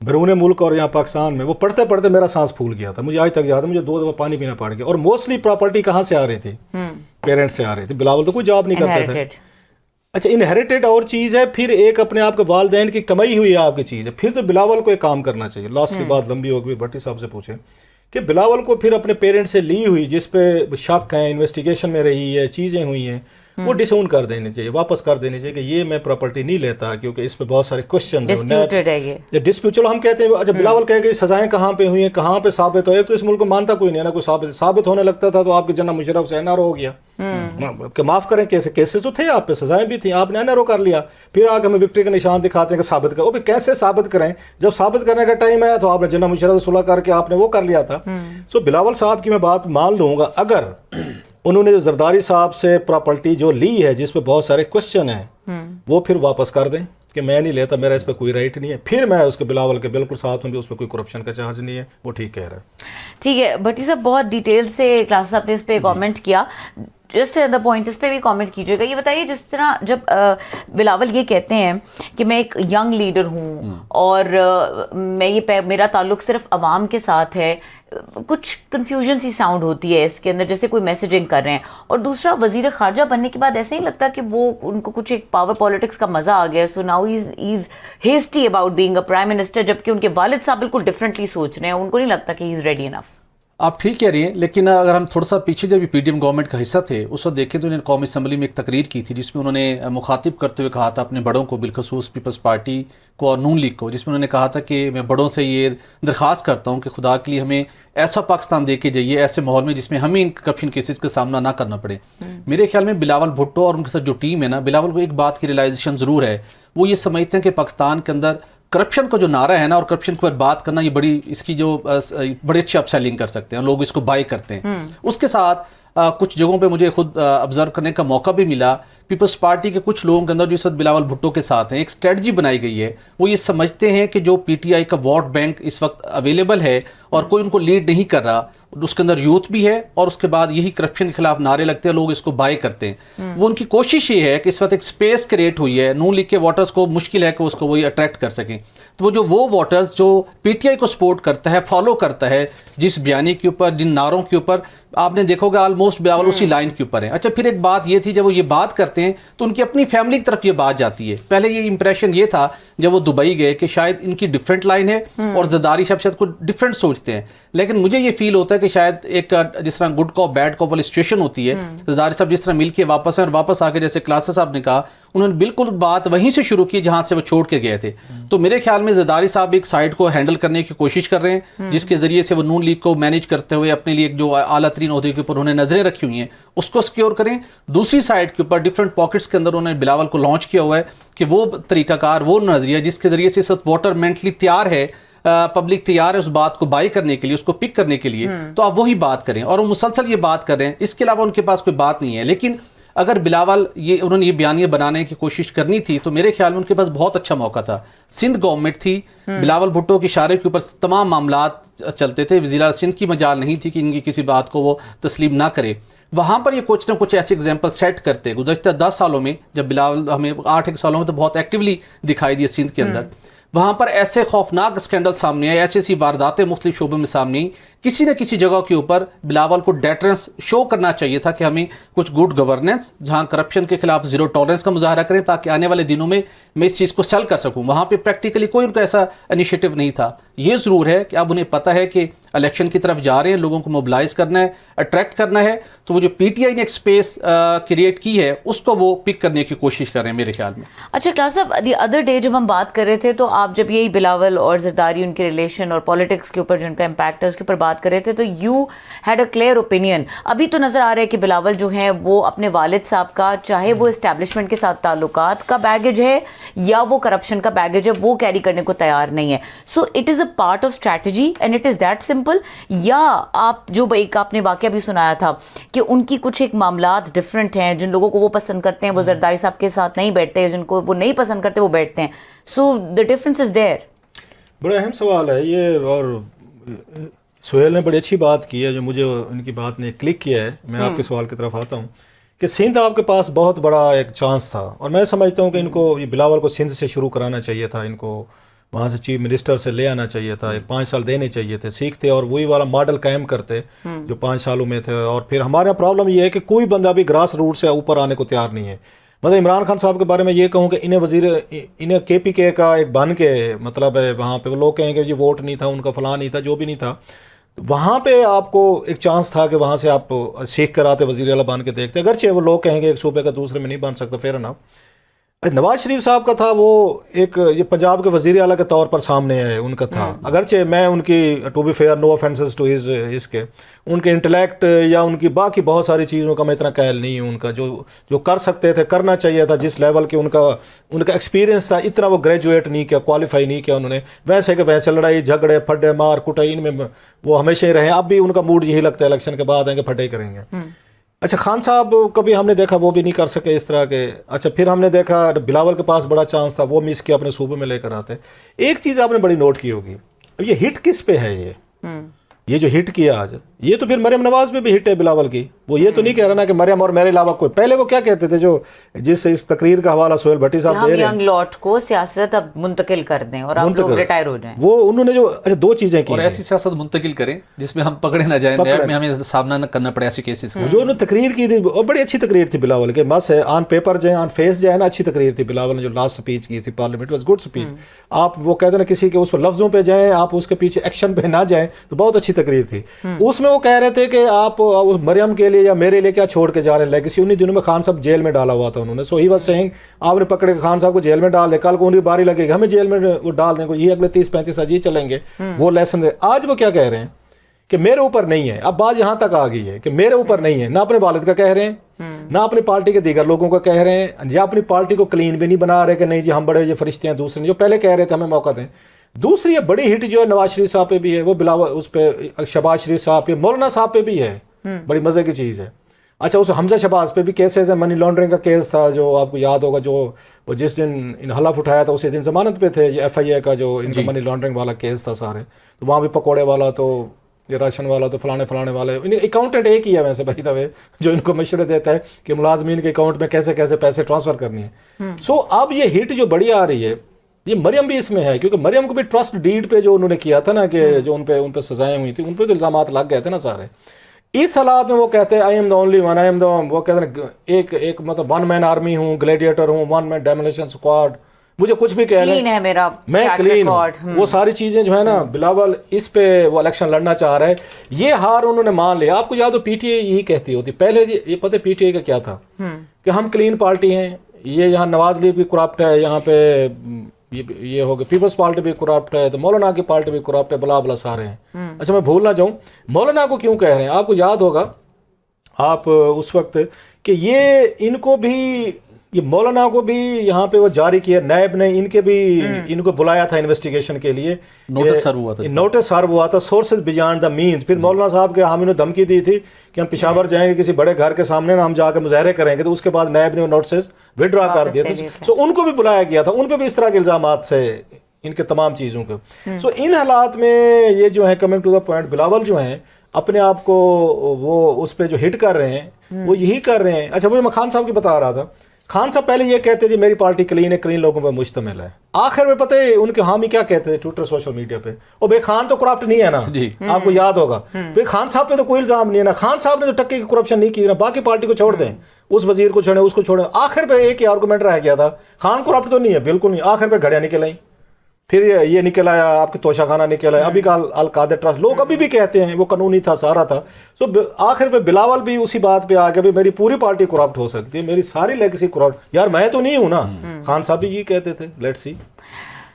بیرون ملک اور یہاں پاکستان میں، وہ پڑھتے پڑھتے میرا سانس پھول گیا تھا. مجھے آج تک یاد ہے، مجھے 2 دفعہ پانی پینا پڑ گیا. اور موسٹلی پراپرٹی کہاں سے آ رہی تھی؟ پیرنٹس سے آ رہی تھی. بلاول تو کوئی جاب نہیں کرتے تھے. اچھا انہیریٹڈ اور چیز ہے، پھر ایک اپنے آپ کے والدین کی کمائی ہوئی آپ کی چیز ہے. پھر تو بلاول کو ایک کام کرنا چاہیے. لاسٹ کی بات لمبی ہوگی، بھٹی صاحب سے پوچھیں کہ بلاول کو پھر اپنے پیرنٹ سے لی ہوئی جس پہ شک ہے، انویسٹیگیشن میں رہی ہے، چیزیں ہوئی ہیں، وہ ڈسون کر دینی چاہیے، واپس کر دینی چاہیے کہ یہ میں پراپرٹی نہیں لیتا کیونکہ اس پہ بہت سارے کوشچنز ہیں. ڈسپیوٹ چلو ہم کہتے ہیں. اچھا بلاول کہے کہ سزائیں کہاں پہ ہوئی ہیں، کہاں پہ ثابت ہو؟ ایک تو اس ملک کو مانتا کوئی نہیں ہے نا، کوئی ثابت ہونے لگتا تھا تو آپ کے جناب مشرف سے NRO ہو گیا کہ معاف کریں، کیسز تو تھے آپ پہ، سزائیں بھی تھیں، آپ نے NRO کر لیا. پھر آگے ہمیں وکٹری کا نشان دکھاتے ہیں کہ ثابت کرو. کیسے ثابت کریں؟ جب ثابت کرنے کا ٹائم ہے تو آپ نے جناب مشرف سے صلح کر کے آپ نے وہ کر لیا تھا. سو بلاول صاحب کی میں بات مان لوں گا، اگر انہوں نے جو زرداری صاحب سے پراپرٹی جو لی ہے جس پہ بہت سارے کوشچن ہیں، وہ پھر واپس کر دیں کہ میں نہیں لیتا، میرا اس پہ کوئی رائٹ نہیں ہے. پھر میں اس کے بلاول کے بالکل ساتھ ہوں بھی اس پہ کوئی کرپشن کا چارج نہیں ہے، وہ ٹھیک کہہ رہا ہے. ٹھیک ہے بھٹی صاحب، بہت ڈیٹیل سے کلاس صاحب نے اس پہ کامنٹ کیا. جسٹ دا پوائنٹ اس پہ بھی کامنٹ کیجیے گا. یہ بتائیے جس طرح جب بلاول یہ کہتے ہیں کہ میں ایک ینگ لیڈر ہوں اور میں میرا تعلق صرف عوام کے ساتھ ہے، کچھ کنفیوژن سی ساؤنڈ ہوتی ہے اس کے اندر، جیسے کوئی میسیجنگ کر رہے ہیں. اور دوسرا وزیر خارجہ بننے کے بعد ایسے ہی لگتا کہ وہ ان کو کچھ ایک پاور پالیٹکس کا مزہ آ گیا. So now is hasty about being a prime minister, جبکہ ان کے والد صاحب بالکل ڈفرینٹلی سوچ رہے ہیں. ان کو نہیں لگتا کہ ہی از ریڈی انف. آپ ٹھیک کہہ رہی ہیں، لیکن اگر ہم تھوڑا سا پیچھے جب PDM گورنمنٹ کا حصہ تھے اس وقت دیکھیں تو انہوں نے قومی اسمبلی میں ایک تقریر کی تھی جس میں انہوں نے مخاطب کرتے ہوئے کہا تھا اپنے بڑوں کو، بالخصوص پیپلز پارٹی کو اور نون لیگ کو، جس میں انہوں نے کہا تھا کہ میں بڑوں سے یہ درخواست کرتا ہوں کہ خدا کے لیے ہمیں ایسا پاکستان دے کے جائیے، ایسے ماحول میں جس میں ہمیں ان کرپشن کیسز کا سامنا نہ کرنا پڑے. میرے خیال میں بلاول بھٹو اور ان کے ساتھ جو ٹیم ہے نا، بلاول کو ایک بات کی ریلائزیشن ضرور ہے. وہ یہ سمجھتے ہیں کہ پاکستان کے اندر کرپشن کا جو نعرہ ہے نا، اور کرپشن کے اوپر بات کرنا، یہ بڑی اس کی جو بڑے اچھے اپ سیلنگ کر سکتے ہیں، لوگ اس کو بائی کرتے ہیں. اس کے ساتھ کچھ جگہوں پہ مجھے خود آبزرو کرنے کا موقع بھی ملا. پیپلز پارٹی کے کچھ لوگوں کے اندر جو اس وقت بلاول بھٹو کے ساتھ ہیں، ایک اسٹریٹجی بنائی گئی ہے. وہ یہ سمجھتے ہیں کہ جو PTI کا ووٹ بینک اس وقت اویلیبل ہے اور کوئی ان کو لیڈ نہیں کر رہا، اس کے اندر یوتھ بھی ہے، اور اس کے بعد یہی کرپشن کے خلاف نعرے لگتے ہیں، لوگ اس کو بائی کرتے ہیں. وہ ان کی کوشش یہ ہے کہ اس وقت ایک سپیس کریٹ ہوئی ہے، نون لیگ کے ووٹرز کو مشکل ہے کہ اس کو وہی اٹریکٹ کر سکیں. تو وہ ووٹرز جو PTI کو سپورٹ کرتا ہے، فالو کرتا ہے، جس بیانی کے اوپر، جن نعروں کے اوپر، آپ نے دیکھو گے آلموسٹ بلاول اسی لائن کے اوپر ہیں. اچھا پھر ایک بات یہ تھی، جب وہ یہ بات کرتے ہیں تو ان کی اپنی فیملی کی طرف یہ بات جاتی ہے. پہلے یہ امپریشن یہ تھا جب وہ دبئی گئے کہ شاید ان کی ڈفرینٹ لائن ہے اور زرداری صاحب شاید کو ڈفرینٹ سوچتے ہیں. لیکن مجھے یہ فیل ہوتا ہے کہ شاید ایک جس طرح گڈ کاپ بیڈ کاپ والی سچویشن ہوتی ہے، زرداری صاحب جس طرح مل کے واپس ہیں، اور واپس آ کے جیسے کلاسر صاحب نے کہا انہوں نے بالکل بات وہیں سے شروع کی جہاں سے وہ چھوڑ کے گئے تھے. تو میرے خیال میں زرداری صاحب ایک سائڈ کو ہینڈل کرنے کی کوشش کر رہے ہیں جس کے ذریعے سے وہ نون لیگ کو مینیج کرتے ہوئے اپنے لیے جو اعلیٰ ترین عہدے کے اوپر انہوں نے نظریں رکھی ہوئی ہیں اس کو سکیور کریں. دوسری سائڈ کے اوپر ڈفرینٹ پاکٹس کے اندر انہوں نے بلاول کو لانچ کیا ہوا ہے کہ وہ طریقہ کار، وہ نظریہ جس کے ذریعے سے اس وقت ووٹر مینٹلی تیار ہے، پبلک تیار ہے اس بات کو بائی کرنے کے لیے، اس کو پک کرنے کے لیے. تو آپ وہی بات کریں، اور وہ مسلسل یہ بات کر رہے ہیں، اس کے علاوہ ان کے پاس کوئی بات نہیں ہے. لیکن اگر بلاول انہوں نے یہ بیانیہ بنانے کی کوشش کرنی تھی تو میرے خیال میں ان کے پاس بہت اچھا موقع تھا. سندھ گورنمنٹ تھی، بلاول بھٹو کے اشارے کے اوپر تمام معاملات چلتے تھے. وزیر اعلیٰ سندھ کی مجال نہیں تھی کہ ان کی کسی بات کو وہ تسلیم نہ کرے. وہاں پر یہ کچھ نہ کچھ ایسے ایگزامپل سیٹ کرتے. گزشتہ 10 سالوں میں جب بلاول ہمیں 8 سالوں میں تو بہت ایکٹیولی دکھائی دی سندھ کے اندر، وہاں پر ایسے خوفناک اسکینڈل سامنے آئے، ایسی وارداتیں مختلف شعبوں میں سامنے آئیں. کسی نہ کسی جگہ کے اوپر بلاول کو ڈیٹرنس شو کرنا چاہیے تھا کہ ہمیں کچھ گڈ گورننس، جہاں کرپشن کے خلاف زیرو ٹالرنس کا مظاہرہ کریں تاکہ آنے والے دنوں میں میں اس چیز کو سیل کر سکوں. وہاں پہ پریکٹیکلی کوئی ان کا ایسا انیشیٹو نہیں تھا. یہ ضرور ہے کہ اب انہیں پتہ ہے کہ الیکشن کی طرف جا رہے ہیں، لوگوں کو موبلائز کرنا ہے، اٹریکٹ کرنا ہے. تو وہ جو PTI نے ایک اسپیس کریٹ کی ہے اس کو وہ پک کرنے کی کوشش کر رہے ہیں میرے خیال میں. اچھا کلاس صاحب، دی ادر ڈے جب ہم بات کر رہے تھے تو آپ جب یہی بلاول اور زرداری ان کے ریلیشن اور پالیٹکس کے اوپر جو ان کا امپیکٹ ہے اس کے اوپر بات کر رہے تھے تو you had a clear opinion. ابھی تو نظر آ رہا ہے کہ بلاول جو ہیں وہ اپنے والد صاحب کا، چاہے وہ اسٹیبلشمنٹ کے ساتھ تعلقات کا بیگیج ہے یا وہ کرپشن کا بیگیج ہے، وہ کیری کرنے کو تیار نہیں ہے. So it is a part of strategy and it is that simple. یا آپ جو ایک آپ نے واقعہ بھی سنایا تھا کہ ان کی کچھ ایک معاملات ڈفرینٹ ہیں، جن لوگوں کو وہ پسند کرتے ہیں وہ زرداری صاحب کے ساتھ نہیں بیٹھتے، جن کو وہ نہیں پسند کرتے وہ بیٹھتے ہیں. سو دا ڈفرنس از دیر. بڑا اہم سوال ہے یہ، اور سہیل نے بڑی اچھی بات کی ہے جو مجھے ان کی بات نے کلک کیا ہے. میں آپ کے سوال کی طرف آتا ہوں کہ سندھ آپ کے پاس بہت بڑا ایک چانس تھا، اور میں سمجھتا ہوں کہ ان کو بلاول کو سندھ سے شروع کرانا چاہیے تھا. ان کو وہاں سے چیف منسٹر سے لے آنا چاہیے تھا, 5 سال دینے چاہیے تھے, سیکھتے اور وہی والا ماڈل قائم کرتے جو 5 سالوں میں تھے. اور پھر ہمارا پرابلم یہ ہے کہ کوئی بندہ بھی گراس روٹ سے اوپر آنے کو تیار نہیں ہے. مطلب عمران خان صاحب کے بارے میں یہ کہوں کہ انہیں KPK کا ایک بن کے مطلب وہاں پہ وہ لوگ کہیں گے جی ووٹ نہیں تھا ان کا, فلاں نہیں تھا, جو بھی نہیں تھا, وہاں پہ آپ کو ایک چانس تھا کہ وہاں سے آپ سیکھ کر آتے, وزیر اعلیٰ بن کے دیکھتے. اگرچہ وہ لوگ کہیں گے ایک صوبے کا دوسرے میں نہیں بن سکتا, فیئر انف. نواز شریف صاحب کا تھا وہ ایک یہ پنجاب کے وزیر اعلیٰ کے طور پر سامنے ہے ان کا تھا. اگرچہ میں ان کی to be fair no offences to اس کے ان کے انٹلیکٹ یا ان کی باقی بہت ساری چیزوں کا میں اتنا قائل نہیں ہوں. ان کا جو کر سکتے تھے, کرنا چاہیے تھا, جس لیول کے ان کا ایکسپیرینس تھا, اتنا وہ گریجویٹ نہیں کیا, کوالیفائی نہیں کیا انہوں نے. ویسے کہ ویسے لڑائی جھگڑے پھڈے مار کٹائی ان میں وہ ہمیشہ ہی رہے. اب بھی ان کا موڈ یہی لگتا ہے الیکشن کے بعد آئیں گے پھڈے ہی کریں گے. اچھا خان صاحب کبھی ہم نے دیکھا وہ بھی نہیں کر سکے اس طرح کے. اچھا پھر ہم نے دیکھا بلاول کے پاس بڑا چانس تھا, وہ مس کیا, اپنے صوبے میں لے کر آتے. ایک چیز آپ نے بڑی نوٹ کی ہوگی, اب یہ ہٹ کس پہ ہے, یہ جو ہٹ کیا آج, یہ تو پھر مریم نواز پہ بھی ہٹ ہے بلاول کی. وہ یہ تو نہیں کہہ رہا نا کہ مریم اور میرے علاوہ کوئی. پہلے وہ کیا کہتے تھے جو جس اس تقریر کا حوالہ سہیل بھٹی صاحب دے رہے ہیں, ینگ لاٹ کو سیاست اب منتقل کر دیں اور آپ لوگ ریٹائر ہو جائیں. وہ انہوں نے جو اچھا 2 چیزیں کی, اور ایسی سیاست منتقل کریں جس میں ہم پکڑے نہ جائیں, نیب میں ہمیں سامنا نہ کرنا پڑے ایسی کیسز کا. جو انہوں نے تقریر کی تھی اور بڑی اچھی تقریر تھی بلاول کے, بس ہے آن پیپر جو ہے آن فیس جو ہے نا اچھی تقریر تھی بلاول نے جو لاسٹ سپیچ کی تھی پارلیمنٹ, واز گڈ سپیچ. آپ وہ کہتے ہیں نا کسی کے اس پر لفظوں پہ جائیں, آپ اس کے پیچھے ایکشن پہ نہ جائیں, تو بہت اچھی تقریر تھی. اس میں وہ کہہ رہے تھے کہ آپ مریم کے لیے یا میرے لیے کیا چھوڑ کے جا رہے ہیں لیگیسی. انہی دنوں میں خان صاحب جیل میں ڈالا ہوا تھا انہوں نے. سو ہی واز سیئنگ آپ نے پکڑے خان صاحب کو جیل میں ڈال دے, کل کو ان کی باری لگے گی ہمیں جیل میں وہ ڈال دیں, یہ اگلے 30-35 سال چلیں گے, وہ لیسن دے. آج وہ کیا کہہ رہے ہیں کہ میرے اوپر نہیں ہے. اب بات یہاں تک آ گئی ہے کہ میرے اوپر نہیں ہے, نہ اپنے والد کا کہہ رہے ہیں, نہ اپنی پارٹی کے دیگر لوگوں کا کہہ رہے ہیں, یا اپنی پارٹی کو کلین بھی نہیں بنا رہے کہ نہیں جی ہم بڑے یہ فرشتے ہیں دوسرے جو پہلے کہہ رہے تھے ہمیں موقع دیں. دوسری بڑی ہٹ جو ہے نواز شریف صاحب پہ بھی ہے, وہ بلاول اس پہ شہباز شریف صاحب پہ, مولانا صاحب پہ بھی ہے, بڑی مزے کی چیز ہے. اچھا اس حمزہ شہباز پہ بھی کیسز ہیں, منی لانڈرنگ کا کیس تھا جو آپ کو یاد ہوگا, جو وہ جس دن حلف اٹھایا تھا اسی دن ضمانت پہ تھے. یہ FIA کا جو ان کا منی لانڈرنگ والا کیس تھا سارے, تو وہاں بھی پکوڑے والا تو یہ راشن والا تو فلانے والے. اکاؤنٹنٹ ایک ہی ہے ویسے بھائی دبے جو ان کو مشورے دیتا ہے کہ ملازمین کے اکاؤنٹ میں کیسے کیسے پیسے ٹرانسفر کرنی ہے. سو اب یہ ہٹ جو بڑی آ رہی ہے, یہ مریم بھی اس میں ہے, کیونکہ مریم کو بھی ٹرسٹ ڈیڈ پہ جو انہوں نے کیا تھا نا, کہ جو ان پہ سزائیں ہوئی تھیں, ان پہ تو الزامات لگ گئے تھے نا سارے. اس حالات میں وہ کہتے ہیں I am the only one, I am the, وہ کہتے ہیں ایک مطلب 1 مین آرمی ہوں, گلیڈیٹر ہوں, 1 مین ڈیمولیشن اسکواڈ, مجھے کچھ بھی کہہ لیں میں کلین ہوں. وہ ساری چیزیں جو ہے نا بلاول اس پہ وہ الیکشن لڑنا چاہ رہا ہے. یہ ہار انہوں نے مان لیا. آپ کو یاد ہو PTI یہی کہتی ہوتی پہلے, یہ پتہ PTI کا کیا تھا کہ ہم کلین پارٹی ہیں, یہ یہاں نواز لیگ بھی کرپٹ ہے, یہاں پہ یہ ہوگا پیپلز پارٹی بھی کرپٹ ہے, تو مولانا کی پارٹی بھی کرپٹ ہے, بلا بلا سارے ہیں. اچھا میں بھول نہ جاؤں, مولانا کو کیوں کہہ رہے ہیں, آپ کو یاد ہوگا آپ اس وقت کہ یہ ان کو بھی, یہ مولانا کو بھی یہاں پہ وہ جاری کیا, نیب نے ان کے بھی ان کو بلایا تھا انویسٹیگیشن کے لیے, نوٹس سرو ہوا تھا, سورسز بیانڈ دا مینز. پھر مولانا صاحب کے حامی نے دھمکی دی تھی کہ ہم پشاور جائیں گے کسی بڑے گھر کے سامنے نا, ہم جا کے مظاہرے کریں گے, تو اس کے بعد نیب نے وہ نوٹسز وڈرا کر دیے تھے. سو ان کو بھی بلایا گیا تھا, ان پہ بھی اس طرح کے الزامات سے ان کے تمام چیزوں کے. سو ان حالات میں یہ جو ہے coming to the point, Bilawal جو ہیں اپنے آپ کو وہ اس پہ جو ہٹ کر رہے ہیں وہ یہی کر رہے ہیں. اچھا وہ میں خان صاحب کی بتا رہا تھا, خان صاحب پہلے یہ کہتے تھے میری پارٹی کلین ہے, کلین لوگوں پہ مشتمل ہے. آخر میں پتہ ہے ان کے حامی کیا کہتے تھے ٹویٹر سوشل میڈیا پہ, اور بھائی خان تو کرپٹ نہیں ہے نا, آپ کو یاد ہوگا. بھائی خان صاحب پہ تو کوئی الزام نہیں ہے نا, خان صاحب نے تو ٹکے کی کرپشن نہیں کی نا, باقی پارٹی کو چھوڑ دیں, اس وزیر کو چھوڑیں, اس کو چھوڑیں. آخر پہ ایک ہی آرگومنٹ رہ گیا تھا, خان کرپٹ تو نہیں ہے, بالکل نہیں. آخر پہ گھڑیاں نکل آئیں, پھر یہ نکل آیا آپ کے توشہ خانہ نکل آیا, ابھی کا القادر ٹرسٹ, لوگ ابھی بھی کہتے ہیں وہ قانونی تھا سارا تھا. سو آخر پہ بلاول بھی اسی بات پہ آ گیا, میری پوری پارٹی کرپٹ ہو سکتی ہے, میری ساری لیگیسی کرپٹ, یار میں تو نہیں ہوں نا. خان صاحب بھی یہ کہتے تھے. Let's see.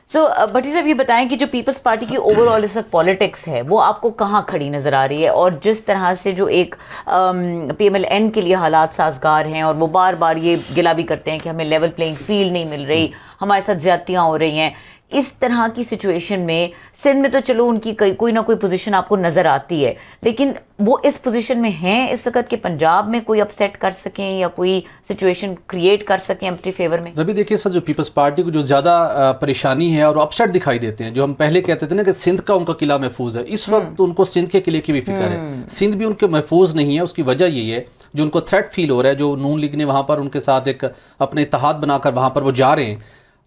سو بھٹی صاحب یہ بتائیں کہ جو پیپلز پارٹی کی اوور آل اس وقت پالیٹکس ہے وہ آپ کو کہاں کھڑی نظر آ رہی ہے, اور جس طرح سے جو ایک PMLN کے لیے حالات سازگار ہیں, اور وہ بار بار یہ گلا بھی کرتے ہیں کہ ہمیں لیول پلینگ فیلڈ نہیں مل رہی, ہمارے ساتھ زیادتیاں ہو رہی ہیں, اس طرح کی سچویشن میں سندھ میں تو چلو ان کی کوئی نہ کوئی پوزیشن آپ کو نظر آتی ہے, لیکن وہ اس پوزیشن میں ہیں اس وقت کہ پنجاب میں کوئی اپسیٹ کر سکیں یا کوئی سچویشن کریٹ کر سکیں اپنے فیور میں. ابھی دیکھیے سر, جو پیپلز پارٹی کو جو زیادہ پریشانی ہے اور اپسیٹ دکھائی دیتے ہیں, جو ہم پہلے کہتے تھے نا کہ سندھ کا ان کا قلعہ محفوظ ہے, اس وقت ان کو سندھ کے قلعے کی بھی فکر ہے. سندھ بھی ان کے محفوظ نہیں ہے, اس کی وجہ یہی ہے جو ان کو تھریٹ فیل ہو رہا ہے, جو نون لیگ نے وہاں پر ان کے ساتھ ایک اپنے اتحاد بنا کر وہاں پر وہ جا رہے ہیں,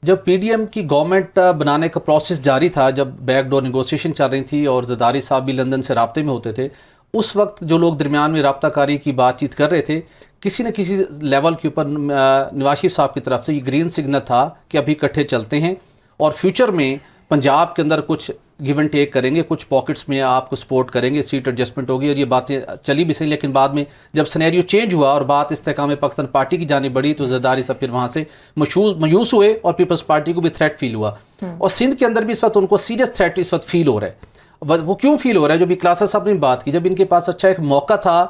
جب پی ڈی ایم کی گورنمنٹ بنانے کا پروسیس جاری تھا، جب بیک ڈور نیگوسیشن چل رہی تھی اور زرداری صاحب بھی لندن سے رابطے میں ہوتے تھے، اس وقت جو لوگ درمیان میں رابطہ کاری کی بات چیت کر رہے تھے، کسی نہ کسی لیول کے اوپر نواز شریف صاحب کی طرف سے یہ گرین سگنل تھا کہ ابھی اکٹھے چلتے ہیں اور فیوچر میں پنجاب کے اندر کچھ گیو اینڈ ٹیک کریں گے، کچھ پاکٹس میں آپ کو سپورٹ کریں گے، سیٹ ایڈجسٹمنٹ ہوگی، اور یہ باتیں چلی بھی صحیح، لیکن بعد میں جب سینیریو چینج ہوا اور بات استحکام پاکستان پارٹی کی جانب بڑھی تو زرداری صاحب پھر وہاں سے مایوس ہوئے اور پیپلز پارٹی کو بھی تھریٹ فیل ہوا، اور سندھ کے اندر بھی اس وقت ان کو سیریس تھریٹ اس وقت فیل ہو رہا ہے۔ وہ کیوں فیل ہو رہا ہے؟ جو بھی کلاسز صاحب نے بات کی، جب ان کے پاس اچھا ایک موقع تھا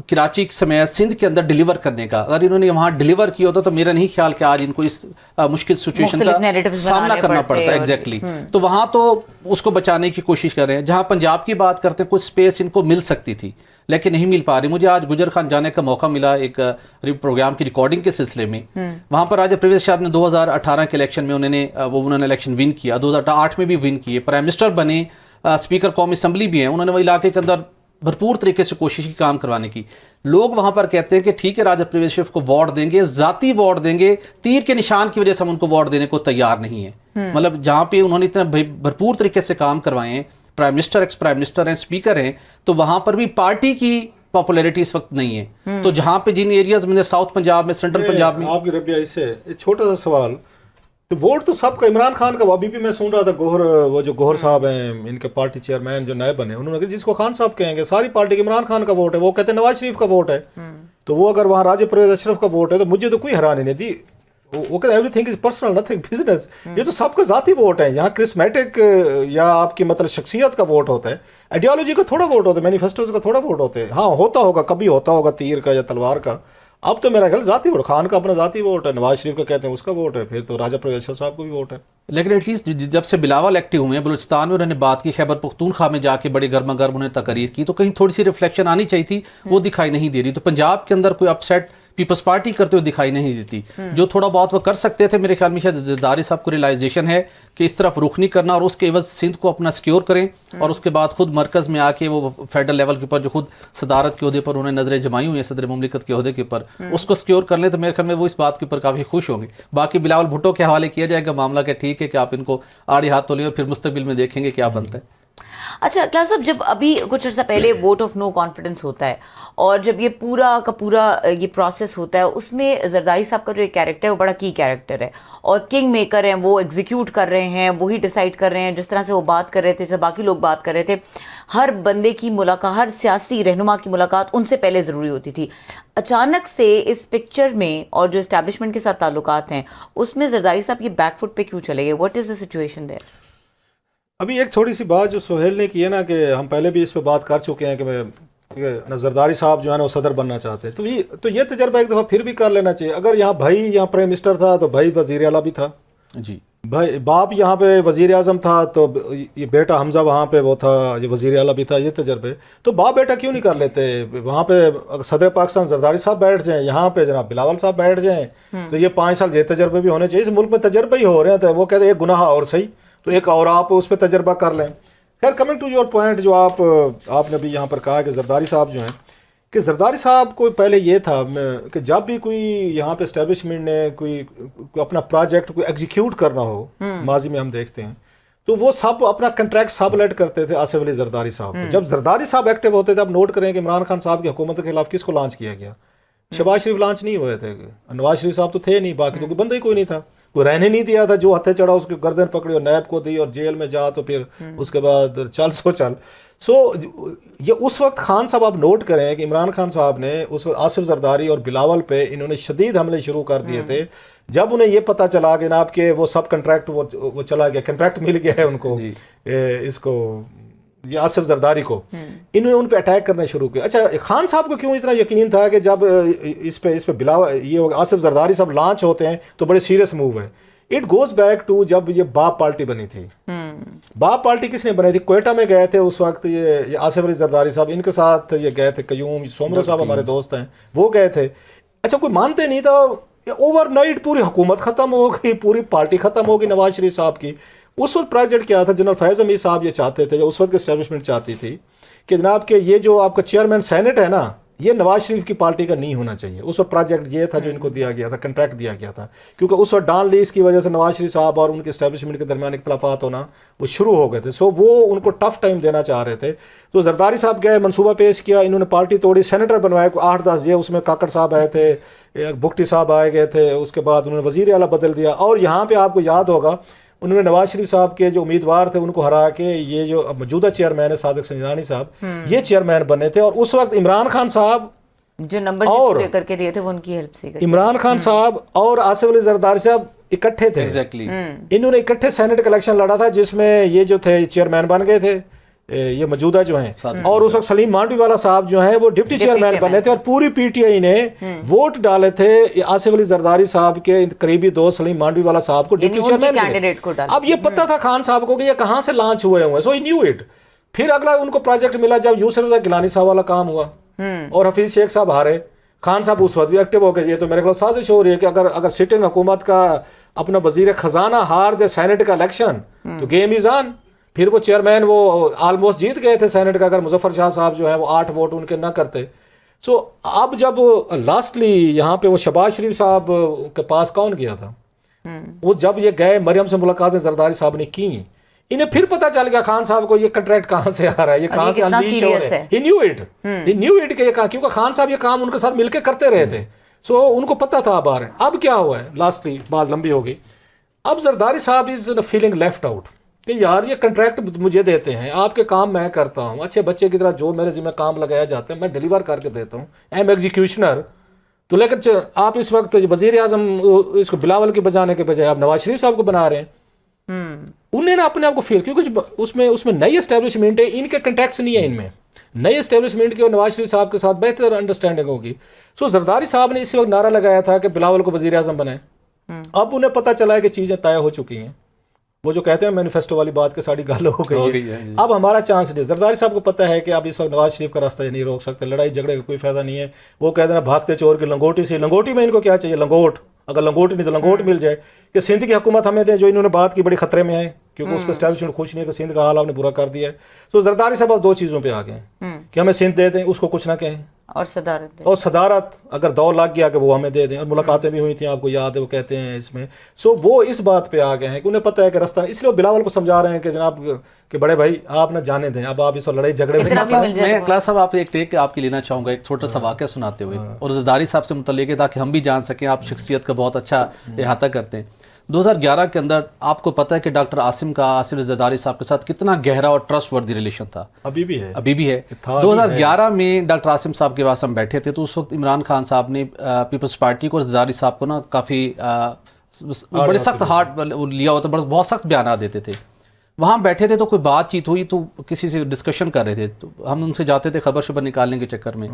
کراچی سمیت سندھ کے اندر ڈیلیور کرنے کا، اگر انہوں نے وہاں ڈیلیور کیا ہوتا تو میرا نہیں خیال کہ آج ان کو اس مشکل سچویشن کا سامنا کرنا پڑتا ہے۔ ایگزیکٹلی، تو وہاں تو اس کو بچانے کی کوشش کر رہے ہیں۔ جہاں پنجاب کی بات کرتے ہیں، کچھ سپیس ان کو مل سکتی تھی لیکن نہیں مل پا رہی۔ مجھے آج گجر خان جانے کا موقع ملا ایک پروگرام کی ریکارڈنگ کے سلسلے میں، وہاں پر راجہ پرویز صاحب نے 2018 کے الیکشن میں انہوں نے الیکشن ون کیا، 2008 میں بھی ون کیے، پرائم منسٹر بنے، اسپیکر قومی اسمبلی بھی ہیں، انہوں نے وہ علاقے کے اندر بھرپور طریقے سے کوشش کی کام کروانے کی۔ لوگ وہاں پر کہتے ہیں کہ ٹھیک ہے راجہ پرویز شریف کو ووٹ دیں گے، ذاتی ووٹ دیں گے، تیر کے نشان کی وجہ سے ہم ان کو ووٹ دینے کو تیار نہیں ہیں۔ مطلب جہاں پہ انہوں نے اتنا بھرپور طریقے سے کام کروائے ہیں، prime minister, ex prime minister ہیں، اسپیکر ہیں، تو وہاں پر بھی پارٹی کی پاپولیرٹی اس وقت نہیں ہے۔ تو جہاں پہ جن ایریاز میں ساؤتھ پنجاب میں، سینٹرل پنجاب میں، آپ کی ربیہ اس سے ایک چھوٹا سا سوال، تو ووٹ تو سب کا عمران خان کا، ابھی بھی میں سن رہا تھا وہ جو گوہر صاحب ہیں ان کے پارٹی چیئرمین جو نئے بنے، انہوں نے کہا جس کو خان صاحب کہیں گے ساری پارٹی کے عمران خان کا ووٹ ہے، وہ کہتے ہیں نواز شریف کا ووٹ ہے، تو وہ اگر وہاں راجہ پرویز اشرف کا ووٹ ہے تو مجھے تو کوئی حیرانی نہیں تھی، وہ کہتے ہیں every thing is personal nothing business, یہ تو سب کا ذاتی ووٹ ہے، یہاں کرسمیٹک یا آپ کی مطلب شخصیت کا ووٹ ہوتا ہے، آئیڈیالوجی کا تھوڑا ووٹ ہوتا ہے، مینیفیسٹوز کا تھوڑا ووٹ ہوتا ہے، ہاں ہوتا ہوگا، کبھی ہوتا ہوگا تیر کا یا تلوار کا، اب تو میرا خیال ذاتی ووٹ، خان کا اپنا ذاتی ووٹ ہے، نواز شریف کا کہتے ہیں اس کا ووٹ ہے، پھر تو راجہ پرویز اشرف صاحب کو بھی ووٹ ہے۔ لیکن ایٹ لیسٹ جب سے بلاول ایکٹیو ہوئے ہیں بلوچستان میں، انہوں نے بات کی، خیبر پختونخوا میں جا کے بڑے گرما گرم انہوں نے تقریر کی، تو کہیں تھوڑی سی ریفلیکشن آنی چاہیے تھی، وہ دکھائی نہیں دے رہی۔ تو پنجاب کے اندر کوئی اپ سیٹ پیپلز پارٹی کرتے ہوئے دکھائی نہیں دیتی، جو تھوڑا بہت وہ کر سکتے تھے میرے خیال میں شاید زرداری صاحب کو ریلائزیشن ہے کہ اس طرف رخ نہیں کرنا، اور اس کے عوض سندھ کو اپنا سکیور کریں، اور اس کے بعد خود مرکز میں آ کے وہ فیڈرل لیول کے اوپر جو خود صدارت کے عہدے پر انہوں نے نظریں جمائی ہوئی ہیں صدر مملکت کے عہدے کے اوپر، اس کو سکیور کر لیں تو میرے خیال میں وہ اس بات کے اوپر کافی خوش ہوں گے۔ باقی بلاول بھٹو کے حوالے کیا جائے گا معاملہ کہ ٹھیک ہے کہ آپ ان کو آڑے ہاتھ تو لیں اور پھر مستقبل میں دیکھیں گے کیا بنتا ہے۔ اچھا کلاس صاحب، جب ابھی کچھ عرصہ پہلے ووٹ آف نو کانفیڈنس ہوتا ہے اور جب یہ پورا کا پورا یہ پروسیس ہوتا ہے، اس میں زرداری صاحب کا جو ایک کیریکٹر ہے وہ بڑا کی کیریکٹر ہے، اور کنگ میکر ہیں، وہ ایگزیکیوٹ کر رہے ہیں، وہی ڈیسائیڈ کر رہے ہیں، جس طرح سے وہ بات کر رہے تھے، جب باقی لوگ بات کر رہے تھے، ہر بندے کی ملاقات، ہر سیاسی رہنما کی ملاقات ان سے پہلے ضروری ہوتی تھی۔ اچانک سے اس پکچر میں اور جو اسٹیبلشمنٹ کے ساتھ تعلقات ہیں اس میں زرداری صاحب یہ بیک فٹ پہ کیوں چلے گئے؟ What is the situation there? ابھی ایک تھوڑی سی بات جو سہیل نے کی ہے نا، کہ ہم پہلے بھی اس پہ بات کر چکے ہیں کہ زرداری صاحب جو ہے نا وہ صدر بننا چاہتے ہیں، تو یہ تجربہ ایک دفعہ پھر بھی کر لینا چاہیے۔ اگر یہاں بھائی یہاں پرائم منسٹر تھا تو بھائی وزیر اعلیٰ بھی تھا، جی بھائی باپ یہاں پہ وزیر اعظم تھا تو یہ بیٹا حمزہ وہاں پہ وہ تھا، یہ وزیر اعلیٰ بھی تھا، یہ تجربے تو باپ بیٹا کیوں نہیں کر لیتے؟ وہاں پہ صدر پاکستان زرداری صاحب بیٹھ جائیں، یہاں پہ جناب بلاول صاحب بیٹھ جائیں، تو یہ 5 سال یہ تجربے بھی ہونے چاہیے۔ اس ملک میں تجربے ہی ہو رہے ہیں، تو وہ کہتے ہیں ایک گناہ اور صحیح، تو ایک اور آپ اس پہ تجربہ کر لیں۔ خیر، کمنگ ٹو یور پوائنٹ، جو آپ نے بھی یہاں پر کہا کہ زرداری صاحب جو ہیں، کہ زرداری صاحب کو پہلے یہ تھا کہ جب بھی کوئی یہاں پہ اسٹیبلشمنٹ نے کوئی اپنا پروجیکٹ کوئی ایگزیکیوٹ کرنا ہو، ماضی میں ہم دیکھتے ہیں تو وہ سب اپنا کنٹریکٹ سب لیٹ کرتے تھے آصف علی زرداری صاحب کو۔ جب زرداری صاحب ایکٹیو ہوتے تھے، اب نوٹ کریں کہ عمران خان صاحب کی حکومت کے خلاف کس کو لانچ کیا گیا؟ شہباز شریف لانچ نہیں ہوئے تھے، نواز شریف صاحب تو تھے نہیں، باقی تو کوئی بندہ ہی کوئی نہیں تھا، کوئی رہنے نہیں دیا تھا، جو ہتھے چڑھا اس کی گردن پکڑی اور نیب کو دی اور جیل میں جا، تو پھر اس کے بعد چل سو یہ اس وقت خان صاحب آپ نوٹ کریں کہ عمران خان صاحب نے اس وقت آصف زرداری اور بلاول پہ انہوں نے شدید حملے شروع کر دیے تھے، جب انہیں یہ پتہ چلا کہ جناب کہ وہ سب کنٹریکٹ وہ چلا گیا، کنٹریکٹ مل گیا ہے ان کو، اس کو یہ آصف زرداری کو، انہوں نے ان پہ اٹیک کرنے شروع کیا۔ اچھا، خان صاحب کو کیوں اتنا یقین تھا کہ جب اس پہ بلاول یہ آصف زرداری صاحب لانچ ہوتے ہیں تو بڑے سیریس موو ہے؟ اٹ گوز بیک ٹو جب یہ باپ پارٹی بنی تھی۔ باپ پارٹی کس نے بنائی تھی؟ کوئٹہ میں گئے تھے اس وقت یہ آصف علی زرداری صاحب، ان کے ساتھ یہ گئے تھے، قیوم سومرو صاحب ہمارے دوست ہیں، وہ گئے تھے۔ اچھا، کوئی مانتے نہیں تھا، اوور نائٹ پوری حکومت ختم ہو گئی، پوری پارٹی ختم ہو گئی نواز شریف صاحب کی۔ اس وقت پروجیکٹ کیا تھا؟ جنرل فیض حمید صاحب یہ چاہتے تھے، اس وقت کی اسٹیبلشمنٹ چاہتی تھی کہ جناب کہ یہ جو آپ کا چیئرمین سینٹ ہے نا، یہ نواز شریف کی پارٹی کا نہیں ہونا چاہیے. اس وقت پروجیکٹ یہ تھا جو ان کو دیا گیا تھا, کنٹریکٹ دیا گیا تھا, کیونکہ اس وقت ڈان لیز کی وجہ سے نواز شریف صاحب اور ان کے اسٹیبلشمنٹ کے درمیان اختلافات ہونا وہ شروع ہو گئے تھے. سو وہ ان کو ٹف ٹائم دینا چاہ رہے تھے. تو زرداری صاحب گئے, منصوبہ پیش کیا, انہوں نے پارٹی توڑی, سینیٹر بنوائے 8-10, یہ اس میں کاکڑ صاحب آئے تھے, بگٹی صاحب آئے گئے تھے, اس کے بعد انہوں نے وزیر اعلیٰ بدل دیا. اور یہاں پہ آپ کو یاد ہوگا انہوں نے نواز شریف صاحب کے جو امیدوار تھے ان کو ہرا کے یہ جو موجودہ چیئرمین ہے صادق سنجرانی صاحب, یہ چیئرمین بنے تھے. اور اس وقت عمران خان صاحب جو نمبر پورے کر کے دیے تھے وہ ان کی ہیلپ سے, عمران خان صاحب اور آصف علی زرداری صاحب اکٹھے تھے. انہوں نے اکٹھے سینٹ کا الیکشن لڑا تھا جس میں یہ جو تھے چیئرمین بن گئے تھے یہ موجودہ جو ہیں, اور اس وقت سلیم مانڈوی والا صاحب جو ہیں وہ ڈپٹی چیئرمین بنے تھے. اور پوری پی ٹی آئی نے ووٹ ڈالے تھے آصف علی زرداری صاحب کے قریبی دوست سلیم مانڈوی والا صاحب کو ڈپٹی چیئرمین. اب یہ پتہ تھا خان صاحب کو کہ یہ کہاں سے لانچ ہوئے ہوئے, سو ہی نیو اٹ. پھر اگلا ان کو پروجیکٹ ملا جب یوسف رضا گیلانی صاحب والا کام ہوا اور حفیظ شیخ صاحب ہارے. خان صاحب اس وقت بھی ایکٹیو ہو گئے. یہ تو میرے خلاف سازش ہو رہی ہے کہ اگر سٹنگ حکومت کا اپنا وزیر خزانہ ہار جائے سینٹ کا الیکشن تو گیم از آن. پھر وہ چیئرمین وہ آلموسٹ جیت گئے تھے سینٹ کا, اگر مظفر شاہ صاحب جو ہیں وہ 8 ووٹ ان کے نہ کرتے. سو اب جب لاسٹلی یہاں پہ وہ شہباز شریف صاحب کے پاس کون گیا تھا, وہ جب یہ گئے مریم سے ملاقاتیں زرداری صاحب نے کی, انہیں پھر پتہ چل گیا خان صاحب کو یہ کنٹریکٹ کہاں سے آ رہا ہے, یہ کہاں سے انلیش ہو رہا ہے. ہی نیو اٹ کہ یہ کہاں, کیونکہ خان صاحب یہ کام ان کے ساتھ مل کے کرتے رہے تھے. سو ان کو پتہ تھا اب آ رہے ہیں. اب کیا ہوا ہے, لاسٹلی بات لمبی ہو گئی. اب زرداری صاحب از فیلنگ لیفٹ آؤٹ کہ یار یہ کنٹریکٹ مجھے دیتے ہیں, آپ کے کام میں کرتا ہوں, اچھے بچے کی طرح جو میرے ذمہ کام لگایا جاتے ہیں میں ڈیلیور کر کے دیتا ہوں, ایم ایگزیکیوشنر. تو لیکن آپ اس وقت وزیر اعظم اس کو بلاول کی بجانے کے بجائے آپ نواز شریف صاحب کو بنا رہے ہیں. انہیں نا اپنے آپ کو فیل, کیونکہ اس میں نئی اسٹیبلشمنٹ ہے, ان کے کنٹیکٹس نہیں ہے ان میں, نئی اسٹیبلشمنٹ کی اور نواز شریف صاحب کے ساتھ بہتر انڈرسٹینڈنگ ہوگی. سو زرداری صاحب نے اسی وقت نعرہ لگایا تھا کہ بلاول کو وزیر اعظم بنائیں. اب انہیں پتہ چلا ہے کہ چیزیں طے ہو چکی ہیں. وہ جو کہتے ہیں مینیفیسٹو والی بات کے ساڑی گل ہو گئی ہے, اب ہمارا چانس نہیں. زرداری صاحب کو پتہ ہے کہ اب اس وقت نواز شریف کا راستہ یہ نہیں روک سکتے, لڑائی جھگڑے کا کوئی فائدہ نہیں ہے. وہ کہتے ہیں بھاگتے چور کی لنگوٹی سی, لنگوٹی میں ان کو کیا چاہیے, لنگوٹ. اگر لنگوٹ نہیں تو لنگوٹ مل جائے. کہ سندھ کی حکومت ہمیں دیں, جو انہوں نے بات کی بڑی خطرے میں آئے کیونکہ اس کا اسٹیبلشمنٹ خوش نہیں ہے کہ سندھ کا حال آپ نے برا کر دیا ہے. تو زرداری صاحب اب 2 چیزوں پہ آ گئے ہیں کہ ہمیں سندھ دے دیں, اس کو کچھ نہ کہیں, اور صدارت اگر دور لگ گیا کہ وہ ہمیں دے دیں. اور ملاقاتیں بھی ہوئی تھیں, آپ کو یاد ہے, وہ کہتے ہیں اس میں. سو وہ اس بات پہ آ گئے ہیں کہ انہیں پتہ ہے کہ راستہ, اس لیے وہ بلاول کو سمجھا رہے ہیں کہ جناب کہ بڑے بھائی آپ نہ جانے دیں, اب آپ اس وقت لڑائی جھگڑے میں. میں کلاس صاحب آپ ایک ٹیک آپ کی لینا چاہوں گا, ایک چھوٹا سا واقعہ سناتے ہوئے, اور زرداری صاحب سے متعلق ہے تاکہ ہم بھی جان سکیں. آپ شخصیت کا بہت اچھا احاطہ کرتے ہیں. 2011 کے اندر آپ کو پتہ ہے کہ ڈاکٹر عاصم کا آصف زرداری صاحب کے ساتھ کتنا گہرا اور ٹرسٹ وردی ریلیشن تھا. ابھی بھی ہے. 2011 میں ڈاکٹر عاصم صاحب کے پاس ہم بیٹھے تھے, تو اس وقت عمران خان صاحب نے پیپلز پارٹی کو اور زرداری صاحب کو نا کافی بڑے سخت ہارڈ لیا ہوتا, بہت سخت بیانات دیتے تھے. وہاں بیٹھے تھے تو کوئی بات چیت ہوئی تو کسی سے ڈسکشن کر رہے تھے, تو ہم ان سے جاتے تھے خبر شبر نکالنے کے چکر میں.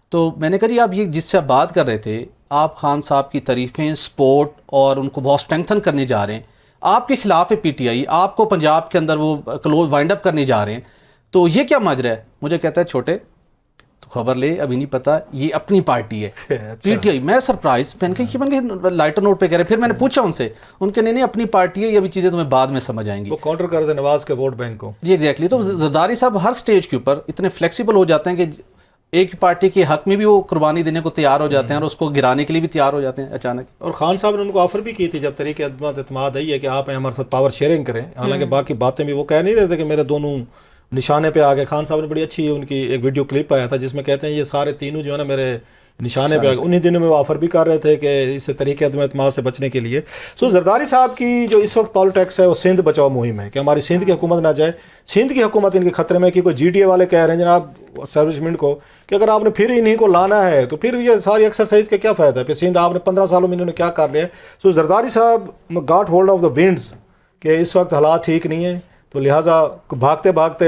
تو میں نے کہا جی آپ یہ جس سے آپ بات کر رہے تھے, آپ خان صاحب کی تعریفیں, سپورٹ اور ان کو بہت اسٹرینتھن کرنے جا رہے ہیں, آپ کے خلاف ہے پی ٹی آئی, آپ کو پنجاب کے اندر وہ کلوز وائنڈ اپ کرنے جا رہے ہیں, تو یہ کیا ماجرا ہے. مجھے کہتا ہے چھوٹے تو خبر لے, ابھی نہیں پتا, یہ اپنی پارٹی ہے پی ٹی آئی. میں سرپرائز, میں نے کہا لائٹر نوٹ پہ کہہ رہے. پھر میں نے پوچھا ان سے, ان کے نہیں اپنی پارٹی ہے, یہ بھی چیزیں تمہیں بعد میں سمجھ آئیں گی. وہ کاؤنٹر کر دے نواز کے ووٹ بینک کو. جی ایگزیکٹلی. تو زرداری صاحب ہر سٹیج کے اوپر اتنے فلیکسیبل ہو جاتے ہیں کہ ایک پارٹی کے حق میں بھی وہ قربانی دینے کو تیار ہو جاتے ہیں اور اس کو گرانے کے لیے بھی تیار ہو جاتے ہیں اچانک. اور خان صاحب نے ان کو آفر بھی کی تھی جب طریقے اعتماد آئی ہے کہ آپ ہمارے ساتھ پاور شیئرنگ کریں, حالانکہ باقی باتیں بھی وہ کہہ نہیں رہے تھے کہ میرے دونوں نشانے پہ آ گئے. خان صاحب نے بڑی اچھی ان کی ایک ویڈیو کلپ آیا تھا جس میں کہتے ہیں یہ سارے تینوں جو ہے نا میرے نشانے پہ آ گئے. انہی دنوں میں وہ آفر بھی کر رہے تھے کہ اس سے طریقے اعتماد سے بچنے کے لیے. سو زرداری صاحب کی جو اس وقت پالیٹکس ہے وہ سندھ بچاؤ مہم ہے کہ ہماری سندھ کی حکومت نہ جائے. سندھ کی حکومت ان کے خطرے میں, کہ کوئی جی ٹی اے والے کہہ رہے ہیں جناب اسٹیبلشمنٹ کو کہ اگر آپ نے پھر انہیں کو لانا ہے تو پھر یہ ساری ایکسرسائز کا کیا فائدہ ہے, پھر سندھ آپ نے 15 سالوں میں انہوں نے کیا کر لیا. سو زرداری صاحب got hold of the winds کہ اس وقت حالات ٹھیک نہیں ہیں, تو لہٰذا بھاگتے بھاگتے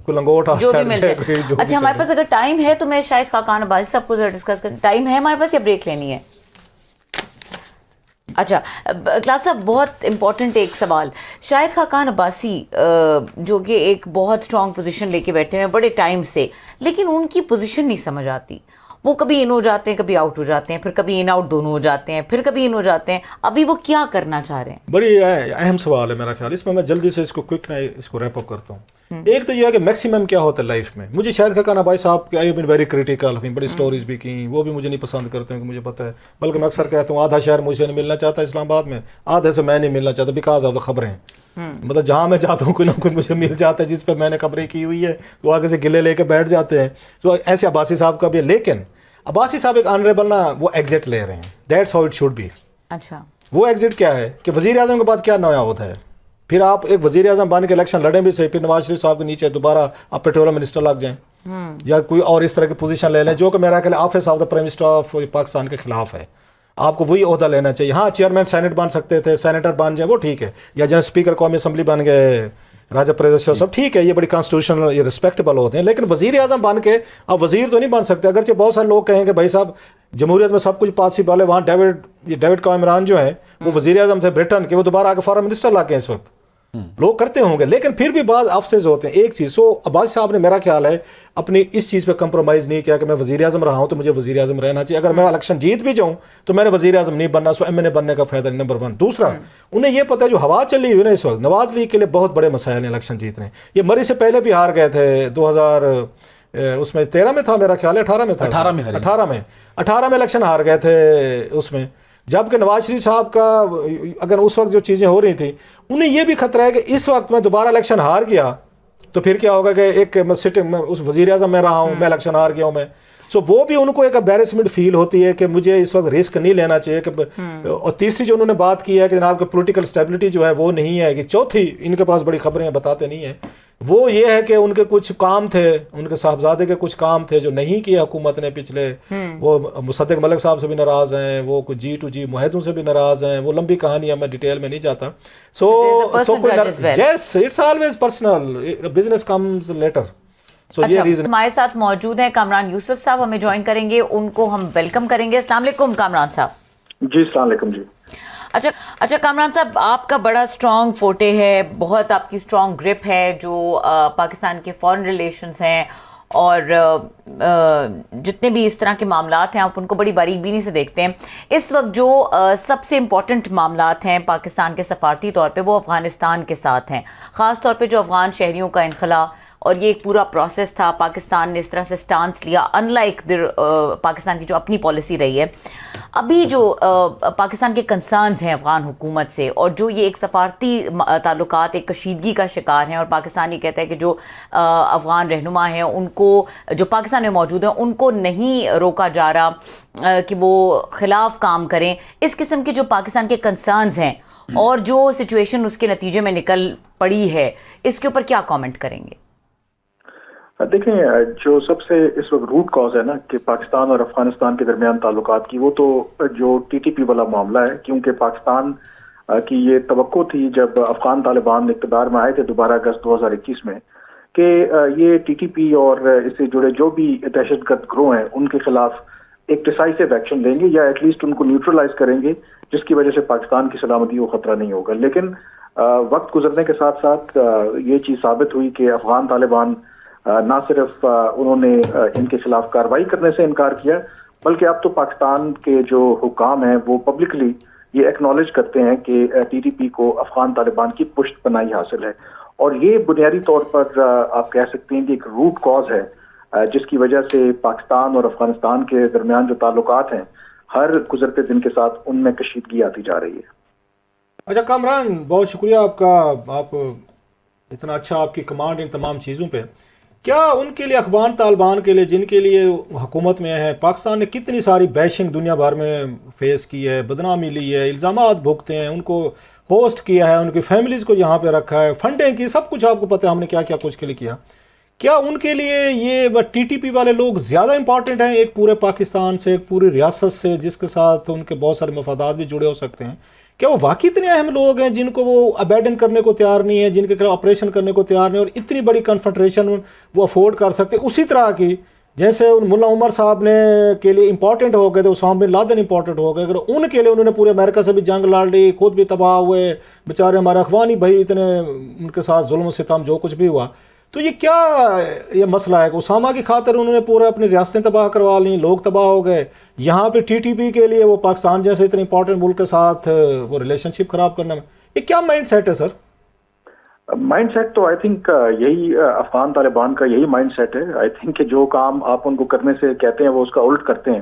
لنگوٹ جو بھی مل جائے. اچھا ہمارے پاس اگر ٹائم ہے تو میں شاید خاقان عباسی صاحب کو ذرا ڈسکس کریں. ٹائم ہے ہمارے پاس یا بریک لینی ہے؟ اچھا کلاس صاحب بہت امپورٹنٹ ایک سوال. شاہد خاقان عباسی جو کہ ایک بہت اسٹرانگ پوزیشن لے کے بیٹھے ہیں بڑے ٹائم سے, لیکن ان کی پوزیشن نہیں سمجھ آتی. وہ کبھی ان ہو جاتے ہیں, کبھی آؤٹ ہو جاتے ہیں, پھر کبھی ان آؤٹ دونوں ہو جاتے ہیں, پھر کبھی ان ہو جاتے ہیں. ابھی وہ کیا کرنا چاہ رہے ہیں؟ بڑی اہم سوال ہے میرا خیال. اس میں جلدی سے اس کو کوئک اس کو ریپ اپ کرتا ہوں. ایک تو یہ ہے کہ میکسیمم کیا ہوتا ہے لائف میں. مجھے شاید خاکان بھائی صاحب کے آئی بن ویری کریٹیکل، بڑی سٹوریز بھی کی، وہ بھی مجھے نہیں پسند کرتے ہیں کہ مجھے پتہ ہے، بلکہ میں اکثر کہتا ہوں آدھا شہر مجھ سے نہیں ملنا چاہتا اسلام آباد میں، آدھے سے میں نہیں ملنا چاہتا بیکاز آف دا خبریں. مطلب جہاں میں جاتا ہوں کوئی نہ کوئی مجھے مل جاتا ہے جس پہ میں نے خبریں کی ہوئی ہے، تو آگے سے گلے لے کے بیٹھ جاتے ہیں. تو ایسے عباسی صاحب کا بھی ہے، لیکن عباسی صاحب ایک آنریبل نا وہ ایگزٹ لے رہے ہیں. That's how it should be. اچھا وہ ایگزٹ کیا ہے کہ وزیر اعظم کے بعد کیا نیا ہوتا ہے؟ پھر آپ ایک وزیر اعظم بن کے الیکشن لڑیں بھی صحیح، پھر نواز شریف صاحب کے نیچے دوبارہ آپ پیٹرولیم منسٹر لگ جائیں یا کوئی اور اس طرح کی پوزیشن لے لیں جو کہ میرا خیال office of the prime minister of Pakistan کے خلاف ہے. آپ کو وہی عہدہ لینا چاہیے. ہاں چیئرمین سینٹ بن سکتے تھے، سینیٹر بن جائے وہ ٹھیک ہے، یا جہاں اسپیکر قومی اسمبلی بن گئے راجہ پردیش صاحب ٹھیک ہے، یہ بڑی کانسٹیٹیوشنل یہ رسپیکٹیبل ہوتے ہیں. لیکن وزیر اعظم بن کے آپ وزیر تو نہیں بن سکتے. اگرچہ بہت سارے لوگ کہیں کہ بھائی صاحب جمہوریت میں سب کچھ پاسبل ہے، وہاں ڈیوڈ کیمرون جو ہیں وہ وزیر اعظم تھے برٹن کے، وہ دوبارہ آ کے فارن منسٹر لا کے اس وقت لوگ کرتے ہوں گے. لیکن پھر بھی بعض افسوس ہوتے ہیں. ایک چیز سو عباس صاحب نے میرا خیال ہے اپنی اس چیز پہ کمپرومائز نہیں کیا کہ میں وزیر اعظم رہا ہوں تو مجھے وزیر اعظم رہنا چاہیے. اگر میں الیکشن جیت بھی جاؤں تو میں نے وزیر اعظم نہیں بننا، سو ایم این اے بننے کا فائدہ نہیں. نمبر 1. دوسرا انہیں یہ پتہ ہے جو ہوا چلی ہوئی نا اس وقت نواز لیگ کے لیے بہت بڑے مسائل ہیں الیکشن جیتنے. یہ مری سے پہلے بھی ہار گئے تھے 2000 اس میں 13 میں تھا میرا خیال ہے، 18 میں تھا، 18 میں الیکشن ہار گئے تھے اس میں. جبکہ نواز شریف صاحب کا اگر اس وقت جو چیزیں ہو رہی تھیں انہیں یہ بھی خطرہ ہے کہ اس وقت میں دوبارہ الیکشن ہار گیا تو پھر کیا ہوگا کہ ایک سٹنگ میں اس وزیر اعظم میں رہا ہوں، میں الیکشن ہار گیا ہوں میں. سو وہ بھی ان کو ایک امبیرسمنٹ فیل ہوتی ہے کہ مجھے اس وقت رسک نہیں لینا چاہیے کہ اور تیسری جو انہوں نے بات کی ہے کہ جناب کہ پولیٹیکل اسٹیبلٹی جو ہے وہ نہیں ہے. کہ چوتھی ان کے پاس بڑی خبریں بتاتے نہیں ہیں، وہ یہ ہے کہ ان کے کچھ کام تھے، ان کے صاحبزادے کے کچھ کام تھے جو نہیں کیے حکومت نے پچھلے. وہ مصدق ملک صاحب سے بھی ناراض ہیں، وہ کچھ G2G معاہدوں سے بھی ناراض ہیں. وہ لمبی کہانی ہے، میں ڈیٹیل میں نہیں جاتا. So yes it's always personal, business comes later. اچھا ہمارے ساتھ موجود ہیں کامران یوسف صاحب، ہمیں جوائن کریں گے، ان کو ہم ویلکم کریں گے. السلام علیکم کامران صاحب. جی السلام علیکم. جی اچھا کامران صاحب، آپ کا بڑا اسٹرانگ فوٹے ہے، بہت آپ کی اسٹرانگ گرپ ہے جو پاکستان کے فارن ریلیشنز ہیں اور جتنے بھی اس طرح کے معاملات ہیں آپ ان کو بڑی باریک بینی سے دیکھتے ہیں. اس وقت جو سب سے امپورٹنٹ معاملات ہیں پاکستان کے سفارتی طور پہ وہ افغانستان کے ساتھ ہیں، خاص طور پہ جو افغان شہریوں کا انخلا، اور یہ ایک پورا پروسیس تھا. پاکستان نے اس طرح سے سٹانس لیا ان لائک پاکستان کی جو اپنی پالیسی رہی ہے. ابھی جو پاکستان کے کنسرنز ہیں افغان حکومت سے، اور جو یہ ایک سفارتی تعلقات ایک کشیدگی کا شکار ہیں، اور پاکستان یہ کہتا ہے کہ جو افغان رہنما ہیں ان کو جو پاکستان میں موجود ہیں ان کو نہیں روکا جا رہا کہ وہ خلاف کام کریں. اس قسم کے جو پاکستان کے کنسرنز ہیں اور جو سچویشن اس کے نتیجے میں نکل پڑی ہے، اس کے اوپر کیا کامنٹ کریں گے؟ دیکھیں، جو سب سے اس وقت روٹ کاز ہے نا کہ پاکستان اور افغانستان کے درمیان تعلقات کی، وہ تو جو TTP والا معاملہ ہے. کیونکہ پاکستان کی یہ توقع تھی جب افغان طالبان اقتدار میں آئے تھے دوبارہ اگست 2021 میں کہ یہ TTP اور اس سے جڑے جو بھی دہشت گرد گروہ ہیں ان کے خلاف ایک ڈیسائسو ایکشن لیں گے یا ایٹ لیسٹ ان کو نیوٹرلائز کریں گے، جس کی وجہ سے پاکستان کی سلامتی کو خطرہ نہیں ہوگا. لیکن وقت گزرنے کے ساتھ ساتھ یہ چیز ثابت ہوئی کہ افغان طالبان نہ صرف انہوں نے ان کے خلاف کارروائی کرنے سے انکار کیا، بلکہ اب تو پاکستان کے جو حکام ہیں وہ پبلکلی یہ ایکنالج کرتے ہیں کہ TTP کو افغان طالبان کی پشت پناہی حاصل ہے. اور یہ بنیادی طور پر آپ کہہ سکتے ہیں کہ ایک روٹ کاز ہے جس کی وجہ سے پاکستان اور افغانستان کے درمیان جو تعلقات ہیں ہر گزرتے دن کے ساتھ ان میں کشیدگی آتی جا رہی ہے. اچھا کامران، بہت شکریہ آپ کا، آپ اتنا اچھا آپ کی کمانڈ ان تمام چیزوں پہ. کیا ان کے لیے افغان طالبان کے لیے جن کے لیے حکومت میں ہے، پاکستان نے کتنی ساری بیشنگ دنیا بھر میں فیس کی ہے، بدنامی لی ہے، الزامات بھگتے ہیں، ان کو ہوسٹ کیا ہے، ان کی فیملیز کو یہاں پہ رکھا ہے، فنڈنگ کی، سب کچھ آپ کو پتہ ہے ہم نے کیا کیا کچھ کے لیے کیا. کیا ان کے لیے یہ TTP والے لوگ زیادہ امپورٹنٹ ہیں ایک پورے پاکستان سے، ایک پوری ریاست سے جس کے ساتھ ان کے بہت سارے مفادات بھی جڑے ہو سکتے ہیں؟ کیا وہ واقعی اتنے اہم لوگ ہیں جن کو وہ ابیڈن کرنے کو تیار نہیں ہے، جن کے خلاف آپریشن کرنے کو تیار نہیں، اور اتنی بڑی کنفنٹریشن وہ افورڈ کر سکتے؟ اسی طرح کی جیسے ملا عمر صاحب نے کے لیے امپورٹنٹ ہو گئے تھے، اسامہ بن لادن امپورٹنٹ ہو گئے، اگر ان کے لیے انہوں نے پورے امریکہ سے بھی جنگ لڑ لی، خود بھی تباہ ہوئے بیچارے، ہمارے اخوانی بھائی اتنے ان کے ساتھ ظلم و ستم جو کچھ بھی ہوا. تو یہ کیا یہ مسئلہ ہے کہ اسامہ کی خاطر انہوں نے پورے اپنی ریاستیں تباہ کروا لیں، لوگ تباہ ہو گئے، یہاں پہ TTP کے لیے وہ پاکستان جیسے اتنے امپورٹنٹ ملک کے ساتھ وہ ریلیشن شپ خراب کرنے میں، یہ کیا مائنڈ سیٹ ہے سر؟ مائنڈ سیٹ تو آئی تھنک یہی افغان طالبان کا یہی مائنڈ سیٹ ہے. آئی تھنک کہ جو کام آپ ان کو کرنے سے کہتے ہیں وہ اس کا الٹ کرتے ہیں.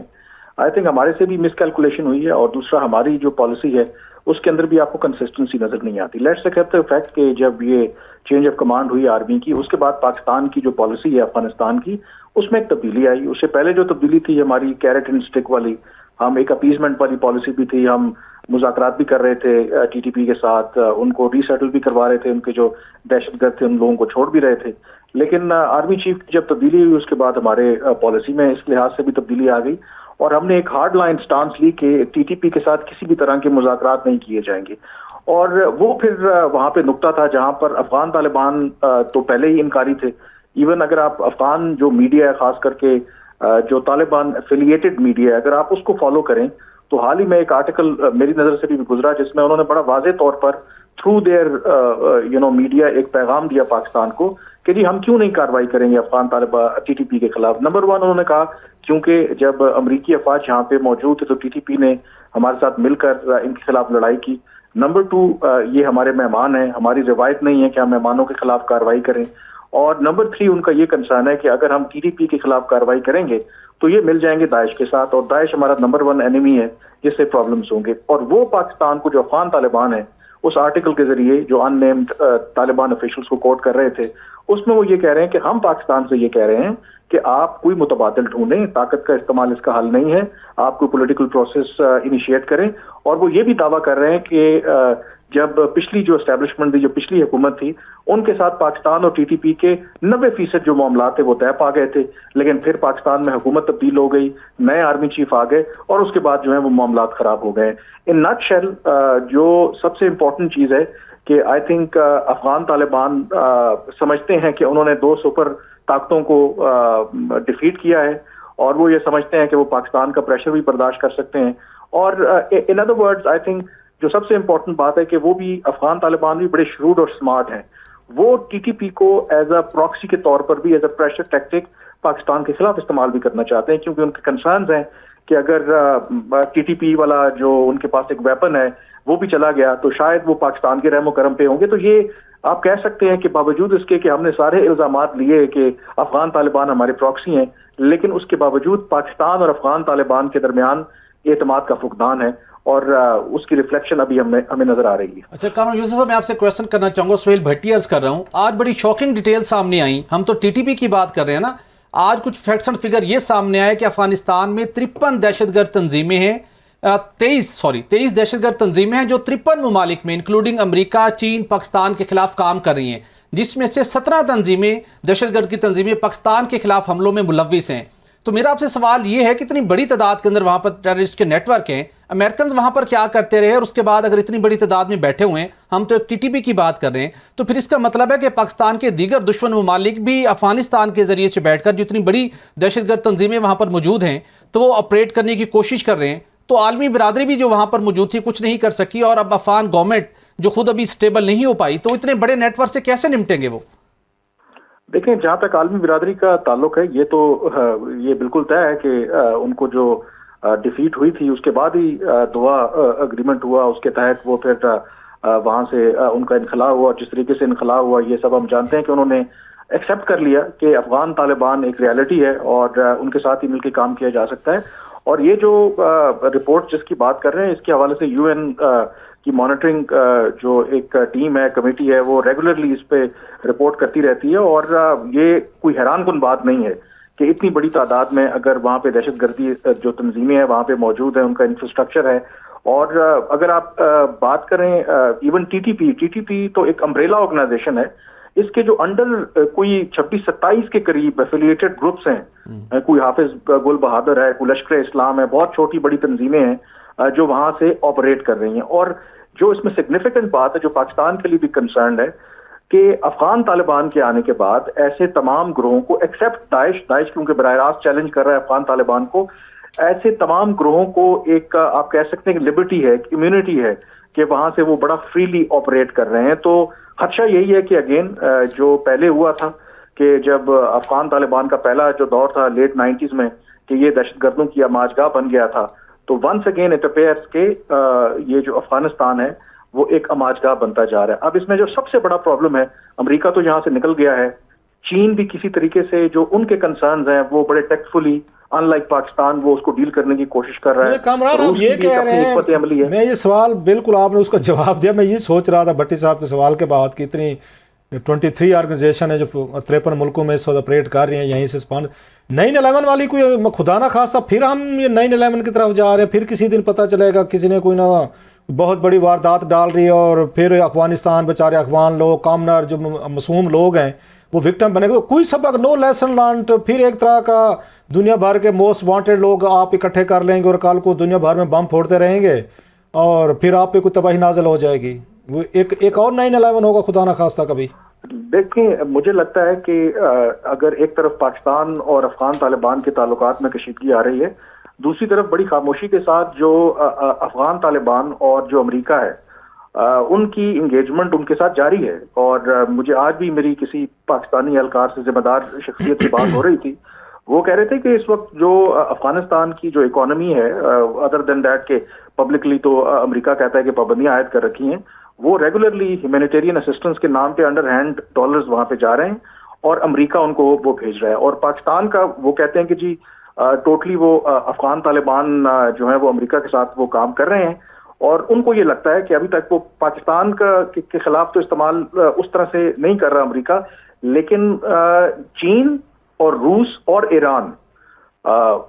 آئی تھنک ہمارے سے بھی مس کیلکولیشن ہوئی ہے, اور دوسرا ہماری جو پالیسی ہے اس کے اندر بھی آپ کو کنسسٹنسی نظر نہیں آتی. لیٹس ایکسپٹ دی فیکٹ کہ جب یہ چینج آف کمانڈ ہوئی آرمی کی, اس کے بعد پاکستان کی جو پالیسی ہے افغانستان کی اس میں ایک تبدیلی آئی. اس سے پہلے جو تبدیلی تھی ہماری کیرٹ اینڈ اسٹک والی, ہم ایک اپیزمنٹ والی پالیسی بھی تھی, ہم مذاکرات بھی کر رہے تھے ٹی ٹی پی کے ساتھ, ان کو ری سیٹل بھی کروا رہے تھے, ان کے جو دہشت گرد تھے ان لوگوں کو چھوڑ بھی رہے تھے. لیکن آرمی چیف کی جب تبدیلی ہوئی اس کے بعد ہمارے پالیسی میں اس لحاظ سے بھی تبدیلی آ گئی, اور ہم نے ایک ہارڈ لائن سٹانس لی کہ ٹی ٹی پی کے ساتھ کسی بھی طرح کے مذاکرات نہیں کیے جائیں گے. اور وہ پھر وہاں پہ نقطہ تھا جہاں پر افغان طالبان تو پہلے ہی انکاری تھے. ایون اگر آپ افغان جو میڈیا ہے, خاص کر کے جو طالبان ایفیلیٹڈ میڈیا ہے, اگر آپ اس کو فالو کریں تو حال ہی میں ایک آرٹیکل میری نظر سے بھی گزرا جس میں انہوں نے بڑا واضح طور پر تھرو دیئر میڈیا ایک پیغام دیا پاکستان کو کہ جی ہم کیوں نہیں کارروائی کریں گے Afghan Taliban T T P کے خلاف. نمبر 1 انہوں نے کہا کیونکہ جب امریکی افواج یہاں پہ موجود تھے تو ٹی ٹی پی نے ہمارے ساتھ مل کر ان کے خلاف لڑائی کی. نمبر 2 یہ ہمارے مہمان ہیں, ہماری روایت نہیں ہے کہ ہم مہمانوں کے خلاف کارروائی کریں. اور نمبر 3 ان کا یہ کنسرن ہے کہ اگر ہم ٹی ٹی پی کے خلاف کارروائی کریں گے تو یہ مل جائیں گے داعش کے ساتھ, اور داعش ہمارا نمبر 1 اینیمی ہے جس سے پرابلمس ہوں گے. اور وہ پاکستان کو جو افغان طالبان ہیں اس آرٹیکل کے ذریعے جو ان نیمڈ طالبان آفیشلس کو کوٹ کر رہے تھے, اس میں وہ یہ کہہ رہے ہیں کہ ہم پاکستان سے یہ کہہ رہے ہیں کہ آپ کوئی متبادل ڈھونڈیں, طاقت کا استعمال اس کا حل نہیں ہے, آپ کوئی پولیٹیکل پروسیس انیشیٹ کریں. اور وہ یہ بھی دعویٰ کر رہے ہیں کہ جب پچھلی جو اسٹیبلشمنٹ تھی, جو پچھلی حکومت تھی, ان کے ساتھ پاکستان اور ٹی ٹی پی کے 90% جو معاملات تھے وہ طے پا گئے تھے, لیکن پھر پاکستان میں حکومت تبدیل ہو گئی, نئے آرمی چیف آ گئے, اور اس کے بعد جو ہے وہ معاملات خراب ہو گئے. ان نٹ شیل جو سب سے امپورٹنٹ چیز ہے کہ آئی تھنک افغان طالبان سمجھتے ہیں کہ انہوں نے 2 سپر طاقتوں کو ڈیفیٹ کیا ہے, اور وہ یہ سمجھتے ہیں کہ وہ پاکستان کا پریشر بھی برداشت کر سکتے ہیں. اور in other words I think جو سب سے امپورٹنٹ بات ہے کہ وہ بھی افغان طالبان بھی بڑے شروڈ اور سمارٹ ہیں. وہ ٹی ٹی پی کو ایز اے پراکسی کے طور پر بھی, as a pressure tactic Pakistan کے خلاف استعمال بھی کرنا چاہتے ہیں, کیونکہ ان کے کنسرنز ہیں کہ اگر ٹی ٹی پی والا جو ان کے پاس ایک ویپن ہے وہ بھی چلا گیا تو شاید وہ پاکستان کے رحم و کرم پہ ہوں گے. تو یہ آپ کہہ سکتے ہیں کہ باوجود اس کے کہ ہم نے سارے الزامات لیے کہ افغان طالبان ہمارے پراکسی ہیں, لیکن اس کے باوجود پاکستان اور افغان طالبان کے درمیان اعتماد کا فقدان ہے, اور اس کی ریفلیکشن ابھی ہمیں نظر آ رہی ہے. اچھا کامران یوسف صاحب, میں آپ سے کویسچن کرنا چاہوں گا, سہیل بھٹی عرض کر رہا ہوں, آج بڑی شاکنگ ڈیٹیل سامنے آئیں. ہم تو ٹی ٹی پی کی بات کر رہے ہیں نا, آج کچھ فیکٹس اینڈ فگر یہ سامنے آئے کہ افغانستان میں 53 دہشت گرد تنظیمیں ہیں, 23 دہشت گرد تنظیمیں ہیں جو 53 ممالک میں انکلوڈنگ امریکہ, چین, پاکستان کے خلاف کام کر رہی ہیں, جس میں سے 17 تنظیمیں دہشت گرد کی تنظیمیں پاکستان کے خلاف حملوں میں ملوث ہیں. تو میرا آپ سے سوال یہ ہے کہ اتنی بڑی تعداد کے اندر وہاں پر ٹیررسٹ کے نیٹ ورک ہیں, امریکنز وہاں پر کیا کرتے رہے, اور اس کے بعد اگر اتنی بڑی تعداد میں بیٹھے ہوئے ہیں, ہم تو ایک ٹی ٹی پی کی بات کر رہے ہیں, تو پھر اس کا مطلب ہے کہ پاکستان کے دیگر دشمن ممالک بھی افغانستان کے ذریعے سے بیٹھ کر جو اتنی بڑی دہشت گرد تنظیمیں وہاں پر موجود ہیں تو وہ آپریٹ کرنے کی کوشش کر رہے ہیں. تو عالمی برادری بھی جو وہاں پر موجود تھی کچھ نہیں کر سکی, اور اب افغان گورنمنٹ جو خود ابھی اسٹیبل نہیں ہو پائی, تو اتنے بڑے نیٹ ورک سے کیسے نمٹیں گے وہ؟ دیکھیں, جہاں تک عالمی برادری کا تعلق ہے, یہ بالکل طے ہے کہ ان کو جو ڈیفیٹ ہوئی تھی اس کے بعد ہی دعا اگریمنٹ ہوا, اس کے تحت وہ پھر وہاں سے ان کا انخلا ہوا. جس طریقے سے انخلا ہوا یہ سب ہم جانتے ہیں کہ انہوں نے ایکسیپٹ کر لیا کہ افغان طالبان ایک ریالٹی ہے اور ان کے ساتھ ہی مل کے کام کیا جا سکتا ہے. اور یہ جو رپورٹ جس کی بات کر رہے ہیں اس کے حوالے سے یو این کی مانیٹرنگ جو ایک ٹیم ہے, کمیٹی ہے, وہ ریگولرلی اس پہ رپورٹ کرتی رہتی ہے. اور یہ کوئی حیران کن بات نہیں ہے کہ اتنی بڑی تعداد میں اگر وہاں پہ دہشت گردی جو تنظیمیں ہیں وہاں پہ موجود ہیں, ان کا انفراسٹرکچر ہے. اور اگر آپ بات کریں ایون ٹی ٹی پی تو ایک امبریلا آرگنائزیشن ہے, اس کے جو انڈر کوئی 26-27 کے قریب ایفیلیٹڈ گروپس ہیں, کوئی حافظ گل بہادر ہے, کوئی لشکر اسلام ہے, بہت چھوٹی بڑی تنظیمیں ہیں جو وہاں سے آپریٹ کر رہی ہیں. اور جو اس میں سگنیفیکنٹ بات ہے جو پاکستان کے لیے بھی کنسرنڈ ہے کہ افغان طالبان کے آنے کے بعد ایسے تمام گروہوں کو ایکسیپٹ داعش کیونکہ براہ راست چیلنج کر رہا ہے افغان طالبان کو, ایسے تمام گروہوں کو ایک آپ کہہ سکتے ہیں کہ لبرٹی ہے, ایک امیونٹی ہے کہ وہاں سے وہ بڑا فریلی آپریٹ کر رہے ہیں. تو خدشہ یہی ہے کہ اگین جو پہلے ہوا تھا کہ جب افغان طالبان کا پہلا جو دور تھا لیٹ 90s میں کہ یہ دہشت گردوں کی آماج گاہ بن گیا تھا, تو ونس اگین اٹ اپیئرس کہ یہ جو افغانستان ہے وہ ایک آماج گاہ بنتا جا رہا ہے. اب اس میں جو سب سے بڑا پرابلم ہے، امریکہ تو یہاں سے نکل گیا ہے، چین بھی کسی طریقے سے جو ان کے کنسرنز ہیں وہ بڑے ٹیکٹفلی ان لائک پاکستان وہ اس کو ڈیل کرنے کی کوشش کر رہا ہے. کامران آپ یہ کہہ رہے ہیں، میں یہ سوال بالکل آپ نے اس کا جواب دیا. میں یہ سوچ رہا تھا بھٹی صاحب کے سوال کے بعد کہ اتنی 23 آرگنائزیشن ہے جو 53 ملکوں میں اس وقت آپریٹ کر رہی ہیں، یہیں سے 9/11 والی کوئی خدا نہ خواستہ پھر ہم یہ 9/11 کی طرف جا رہے ہیں، پھر کسی دن پتہ چلے گا کسی نے کوئی نہ بہت بڑی واردات ڈال رہی ہے اور پھر افغانستان بیچارے افغان لوگ کامنر جو معصوم لوگ ہیں وہ وکٹم بنے گا. کوئی سبق، نو لیسن لرنڈ. پھر ایک طرح کا دنیا بھر کے موسٹ وانٹیڈ لوگ آپ اکٹھے کر لیں گے اور کل کو دنیا بھر میں بم پھوڑتے رہیں گے اور پھر آپ پہ کوئی تباہی نازل ہو جائے گی. وہ ایک اور 9/11 ہوگا خدا نہ خواستہ کبھی. دیکھیں مجھے لگتا ہے کہ اگر ایک طرف پاکستان اور افغان طالبان کے تعلقات میں کشیدگی آ رہی ہے، دوسری طرف بڑی خاموشی کے ساتھ جو افغان طالبان اور جو امریکہ ہے ان کی انگیجمنٹ ان کے ساتھ جاری ہے. اور مجھے آج بھی میری کسی پاکستانی اہلکار سے ذمہ دار شخصیت سے بات ہو رہی تھی، وہ کہہ رہے تھے کہ اس وقت جو افغانستان کی جو اکانومی ہے، ادر دین دیٹ کہ پبلکلی تو امریکہ کہتا ہے کہ پابندیاں عائد کر رکھی ہیں، وہ ریگولرلی ہیومینیٹیرین اسسٹنس کے نام پہ انڈر ہینڈ ڈالرز وہاں پہ جا رہے ہیں اور امریکہ ان کو وہ بھیج رہا ہے. اور پاکستان کا وہ کہتے ہیں کہ جی ٹوٹلی وہ افغان طالبان جو ہیں وہ امریکہ کے ساتھ وہ کام کر رہے ہیں، اور ان کو یہ لگتا ہے کہ ابھی تک وہ پاکستان کے خلاف تو استعمال اس طرح سے نہیں کر رہا امریکہ، لیکن چین اور روس اور ایران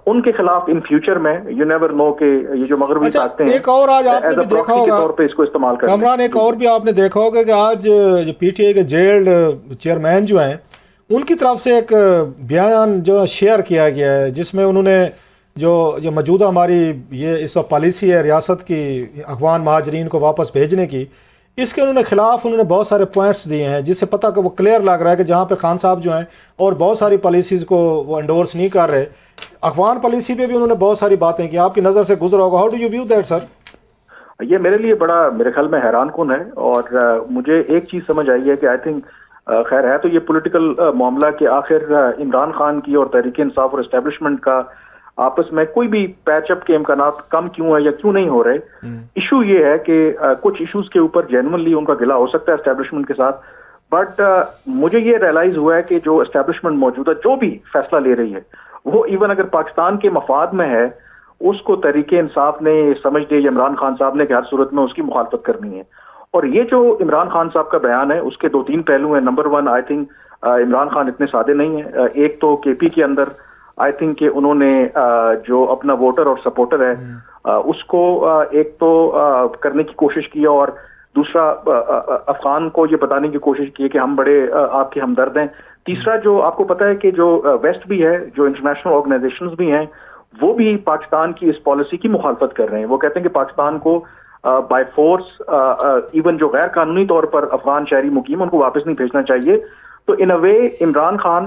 ان کے خلاف ان فیوچر میں یو نیور نو کہ یہ جو مغربی طاقتیں ایک اور آج آپ نے بھی دیکھا ہوگا طور پہ اس کو استعمال کریں. کامران ایک اور بھی آپ نے دیکھا ہوگا کہ آج جو پی ٹی آئی کے جیلڈ چیئرمین جو ہیں ان کی طرف سے ایک بیان جو شیئر کیا گیا ہے جس میں انہوں نے جو موجودہ ہماری یہ اس وقت پالیسی ہے ریاست کی افغان مہاجرین کو واپس بھیجنے کی، اس کے انہوں نے خلاف انہوں نے بہت سارے پوائنٹس دیے ہیں جس سے پتہ کہ وہ کلیئر لگ رہا ہے کہ جہاں پہ خان صاحب جو ہیں اور بہت ساری پالیسیز کو وہ انڈورس نہیں کر رہے، افغان پالیسی پہ بھی انہوں نے بہت ساری باتیں کی. آپ کی نظر سے گزرا ہوگا، how do you view that sir? یہ میرے لیے بڑا میرے خیال میں حیران کن ہے، اور مجھے ایک چیز سمجھ آئی ہے کہ آئی تھنک خیر ہے تو یہ پولیٹیکل معاملہ کہ آخر عمران خان کی اور تحریک انصاف اور اسٹیبلشمنٹ کا آپس میں کوئی بھی پیچ اپ کے امکانات کم کیوں ہے یا کیوں نہیں ہو رہے. ایشو یہ ہے کہ کچھ ایشوز کے اوپر جینوئنلی ان کا گلہ ہو سکتا ہے اسٹیبلشمنٹ کے ساتھ، بٹ مجھے یہ ریئلائز ہوا ہے کہ جو اسٹیبلشمنٹ موجودہ جو بھی فیصلہ لے رہی ہے وہ ایون اگر پاکستان کے مفاد میں ہے اس کو تحریک انصاف نے سمجھ دے یا عمران خان صاحب نے کہ ہر صورت میں اس کی مخالفت کرنی ہے. اور یہ جو عمران خان صاحب کا بیان ہے اس کے 2-3 پہلو ہیں. Number 1 I think Imran Khan اتنے سادے نہیں ہیں. ایک تو کے پی کے اندر آئی تھنک کہ انہوں نے جو اپنا ووٹر اور سپورٹر ہے اس کو ایک تو کرنے کی کوشش کی اور دوسرا افغان کو یہ بتانے کی کوشش کی کہ ہم بڑے آپ کے ہمدرد ہیں. تیسرا جو آپ کو پتہ ہے کہ جو ویسٹ بھی ہے، جو انٹرنیشنل آرگنائزیشنز بھی ہیں، وہ بھی پاکستان کی اس پالیسی کی مخالفت کر رہے ہیں. وہ کہتے ہیں کہ پاکستان کو بائی فورس ایون جو غیر قانونی طور پر افغان شہری مقیم ان کو واپس نہیں بھیجنا چاہیے. تو ان اے وے عمران خان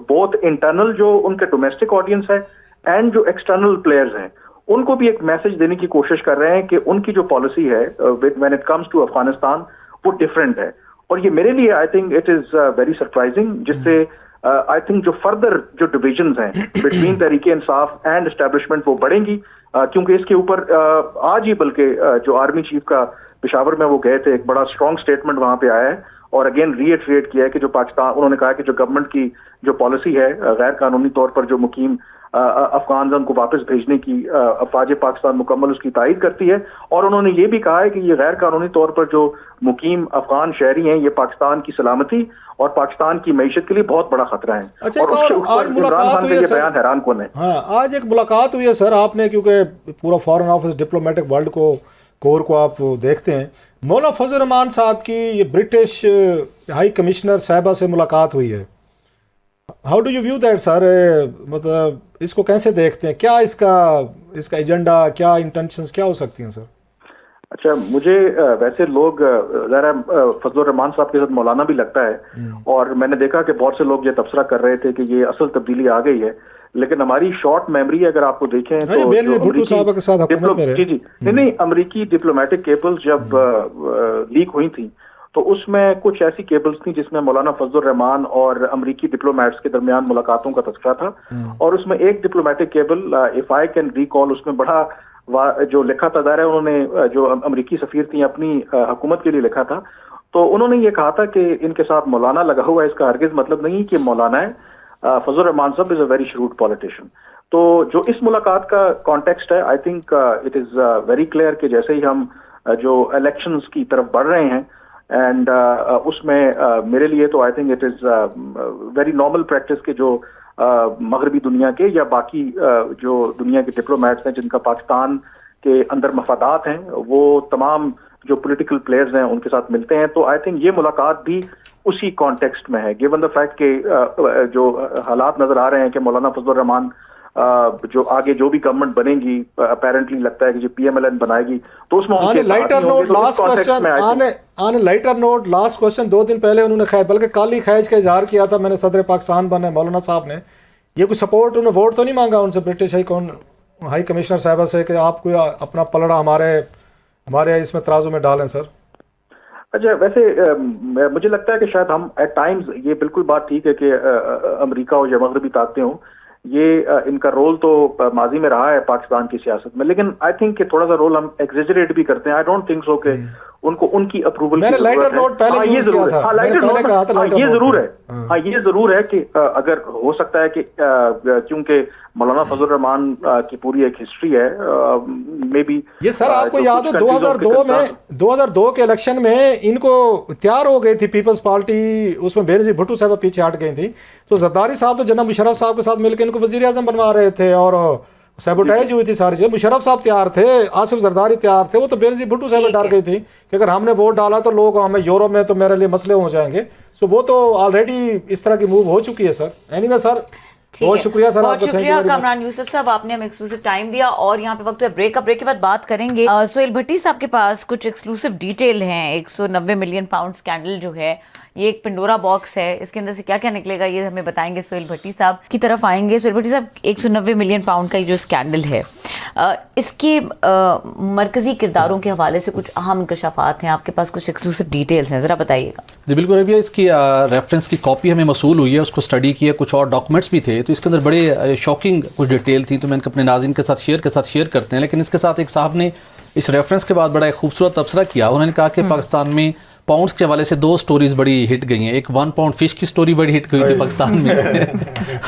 بہت انٹرنل جو ان کے ڈومیسٹک آڈینس ہے اینڈ جو ایکسٹرنل پلیئرز ہیں ان کو بھی ایک میسج دینے کی کوشش کر رہے ہیں کہ ان کی جو پالیسی ہے when it comes to Afghanistan وہ ڈفرینٹ ہے. اور یہ میرے لیے I think it is very surprising, جس سے آئی تھنک جو فردر جو ڈویژنز ہیں between Tehreek Insaf and establishment وہ بڑھیں گی، کیونکہ اس کے اوپر آج ہی بلکہ جو آرمی چیف کا پشاور میں وہ گئے تھے ایک بڑا اسٹرانگ اسٹیٹمنٹ وہاں پہ آیا ہے اور اگین ریٹریٹ کیا ہے کہ جو پاکستان انہوں نے کہا کہ جو گورنمنٹ کی جو پالیسی ہے غیر قانونی طور پر جو مقیم افغان کو واپس بھیجنے کی افواج پاکستان مکمل اس کی تائید کرتی ہے. اور انہوں نے یہ بھی کہا ہے کہ یہ غیر قانونی طور پر جو مقیم افغان شہری ہیں یہ پاکستان کی سلامتی اور پاکستان کی معیشت کے لیے بہت بڑا خطرہ ہیں. اچھا آج ملاقات ہوئی ہے بیان حیران کن ہے. ہاں آج ایک ملاقات ہوئی ہے سر آپ نے، کیونکہ پورا فارن آفس ڈپلومیٹک ورلڈ کو کور کو آپ دیکھتے ہیں. مولانا فضل الرحمان صاحب کی یہ برٹش ہائی کمشنر صاحبہ سے ملاقات ہوئی ہے. How do you view that sir? مطلب اس کو کیسے دیکھتے ہیں؟ کیا اس کا ایجنڈا، کیا انٹینشنز کیا ہو سکتی ہیں سر؟ اچھا مجھے ویسے لوگ ذرا فضل الرحمان صاحب کے ساتھ مولانا بھی لگتا ہے اور میں نے دیکھا کہ بہت سے لوگ یہ تبصرہ کر رہے تھے کہ یہ اصل تبدیلی آ گئی ہے، لیکن ہماری شارٹ میموری اگر آپ کو دیکھیں تو نہیں امریکی ڈپلومیٹک کیبلز جب لیک ہوئی تھیں تو اس میں کچھ ایسی کیبلز تھیں جس میں مولانا فضل الرحمان اور امریکی ڈپلومیٹس کے درمیان ملاقاتوں کا تذکرہ تھا، اور اس میں ایک diplomatic cable if I can recall اس میں بڑا جو لکھا تھا، ظاہر ہے انہوں نے جو امریکی سفیر تھیں اپنی حکومت کے لیے لکھا تھا، تو انہوں نے یہ کہا تھا کہ ان کے ساتھ مولانا لگا ہوا ہے، اس کا ہرگز مطلب نہیں کہ مولانا ہے. فضل الرحمان صاحب از اے ویری شروڈ پالیٹیشین. تو جو اس ملاقات کا کانٹیکسٹ ہے، آئی think it is very clear کہ جیسے ہی ہم جو الیکشنز کی طرف بڑھ رہے ہیں، اینڈ اس میں میرے لیے تو آئی think it is very normal practice کہ جو مغربی دنیا کے یا باقی جو دنیا کے ڈپلومیٹس ہیں جن کا پاکستان کے اندر مفادات ہیں، وہ تمام جو پولیٹیکل پلیئرز ہیں ان کے ساتھ ملتے ہیں. تو آئی تھنک یہ ملاقات بھی اسی کانٹیکسٹ میں ہے، گیون دا فیکٹ کہ جو حالات نظر آ رہے ہیں کہ مولانا فضل الرحمان جو آگے جو بھی گورنمنٹ بنے گی، اپیرنٹلی لگتا ہے کہ جو پی ایم ایل این بنائے گی، تو اس میں آن لائٹر نوٹ لاسٹ کوشچن 2 دن پہلے انہوں نے بلکہ کل ہی خیج کا اظہار کیا تھا، میں نے صدر پاکستان بنے مولانا صاحب نے، یہ کوئی سپورٹ انہوں نے ووٹ تو نہیں مانگا ان سے برٹش ہائی کمشنر صاحبہ سے کہ آپ کوئی اپنا پلڑا ہمارے اس میں ترازو میں ڈالیں سر؟ اچھا، ویسے مجھے لگتا ہے کہ شاید ہم ایٹ ٹائمز، یہ بالکل بات ٹھیک ہے کہ امریکہ ہو یا مغربی طاقتیں ہوں، یہ ان کا رول تو ماضی میں رہا ہے پاکستان کی سیاست میں، لیکن آئی تھنک کہ تھوڑا سا رول ہم ایگزیجریٹ بھی کرتے ہیں. آئی ڈونٹ تھنک سو کہ ان کو ان کی اپروول کی ضرورت ہے. یہ ضرور ہے، ہاں یہ ضرور ہے کہ اگر ہو سکتا ہے کہ کیونکہ مولانا فضل الرحمان کی پوری ایک ہسٹری ہے، مے بی یہ سر آپ کو یاد ہو 2002 کے الیکشن میں ان کو تیار ہو گئی تھی پیپلز پارٹی، اس میں بینظیر بھٹو صاحب پیچھے ہٹ گئی تھی، تو زرداری صاحب تو جناب مشرف صاحب کے ساتھ مل کے ان کو وزیر اعظم بنوا رہے تھے اور سیبوٹیج ہوئی تھی ساری چیز. مشرف صاحب تیار تھے، آصف زرداری تیار تھے، وہ تو بینظیر بھٹو صاحب ڈر گئی تھی کہ اگر ہم نے ووٹ ڈالا تو لوگ ہمیں یورپ میں تو میرے لیے مسئلے ہو جائیں گے. سو وہ تو آلریڈی اس طرح کی موو ہو چکی ہے سر. اینی وے سر بہت شکریہ سر، بہت شکریہ کامران یوسف صاحب، آپ نے ہمیں ایکسکلوسیو ٹائم دیا. اور یہاں پہ وقت ہے بریک کے بعد بات کریں گے. سہیل بھٹی صاحب کے پاس کچھ ایکسکلوسیو ڈیٹیل ہیں. 190 ملین پاؤنڈ اسکینڈل جو ہے یہ ایک پنڈورا باکس ہے، اس کے اندر سے کیا کیا نکلے گا یہ ہمیں بتائیں گے. سہیل بھٹی صاحب کی طرف آئیں گے. سہیل بھٹی صاحب، 190 ملین پاؤنڈ کا یہ جو اسکینڈل ہے، اس کے مرکزی کرداروں کے حوالے سے کچھ اہم انکشافات ہیں، آپ کے پاس کچھ ایکسکلوسیو ڈیٹیلز ہیں، ذرا بتائیے گا. جی بالکل ابھی اس کی ریفرنس کی کاپی ہمیں موصول ہوئی ہے، اس کو اسٹڈی کیا، کچھ اور ڈاکومنٹس بھی تھے، تو اس کے اندر بڑے شاکنگ کچھ ڈیٹیل تھی، تو میں اپنے ناظرین کے ساتھ شیئر کرتے ہیں. لیکن اس کے ساتھ ایک صاحب نے اس ریفرنس کے بعد بڑا ایک خوبصورت تبصرہ کیا. انہوں نے کہا کہ پاکستان میں پاؤنڈس کے حوالے سے 2 سٹوریز بڑی ہٹ گئی ہیں. ایک 1 پاؤنڈ فش کی سٹوری بڑی ہٹ گئی تھی پاکستان میں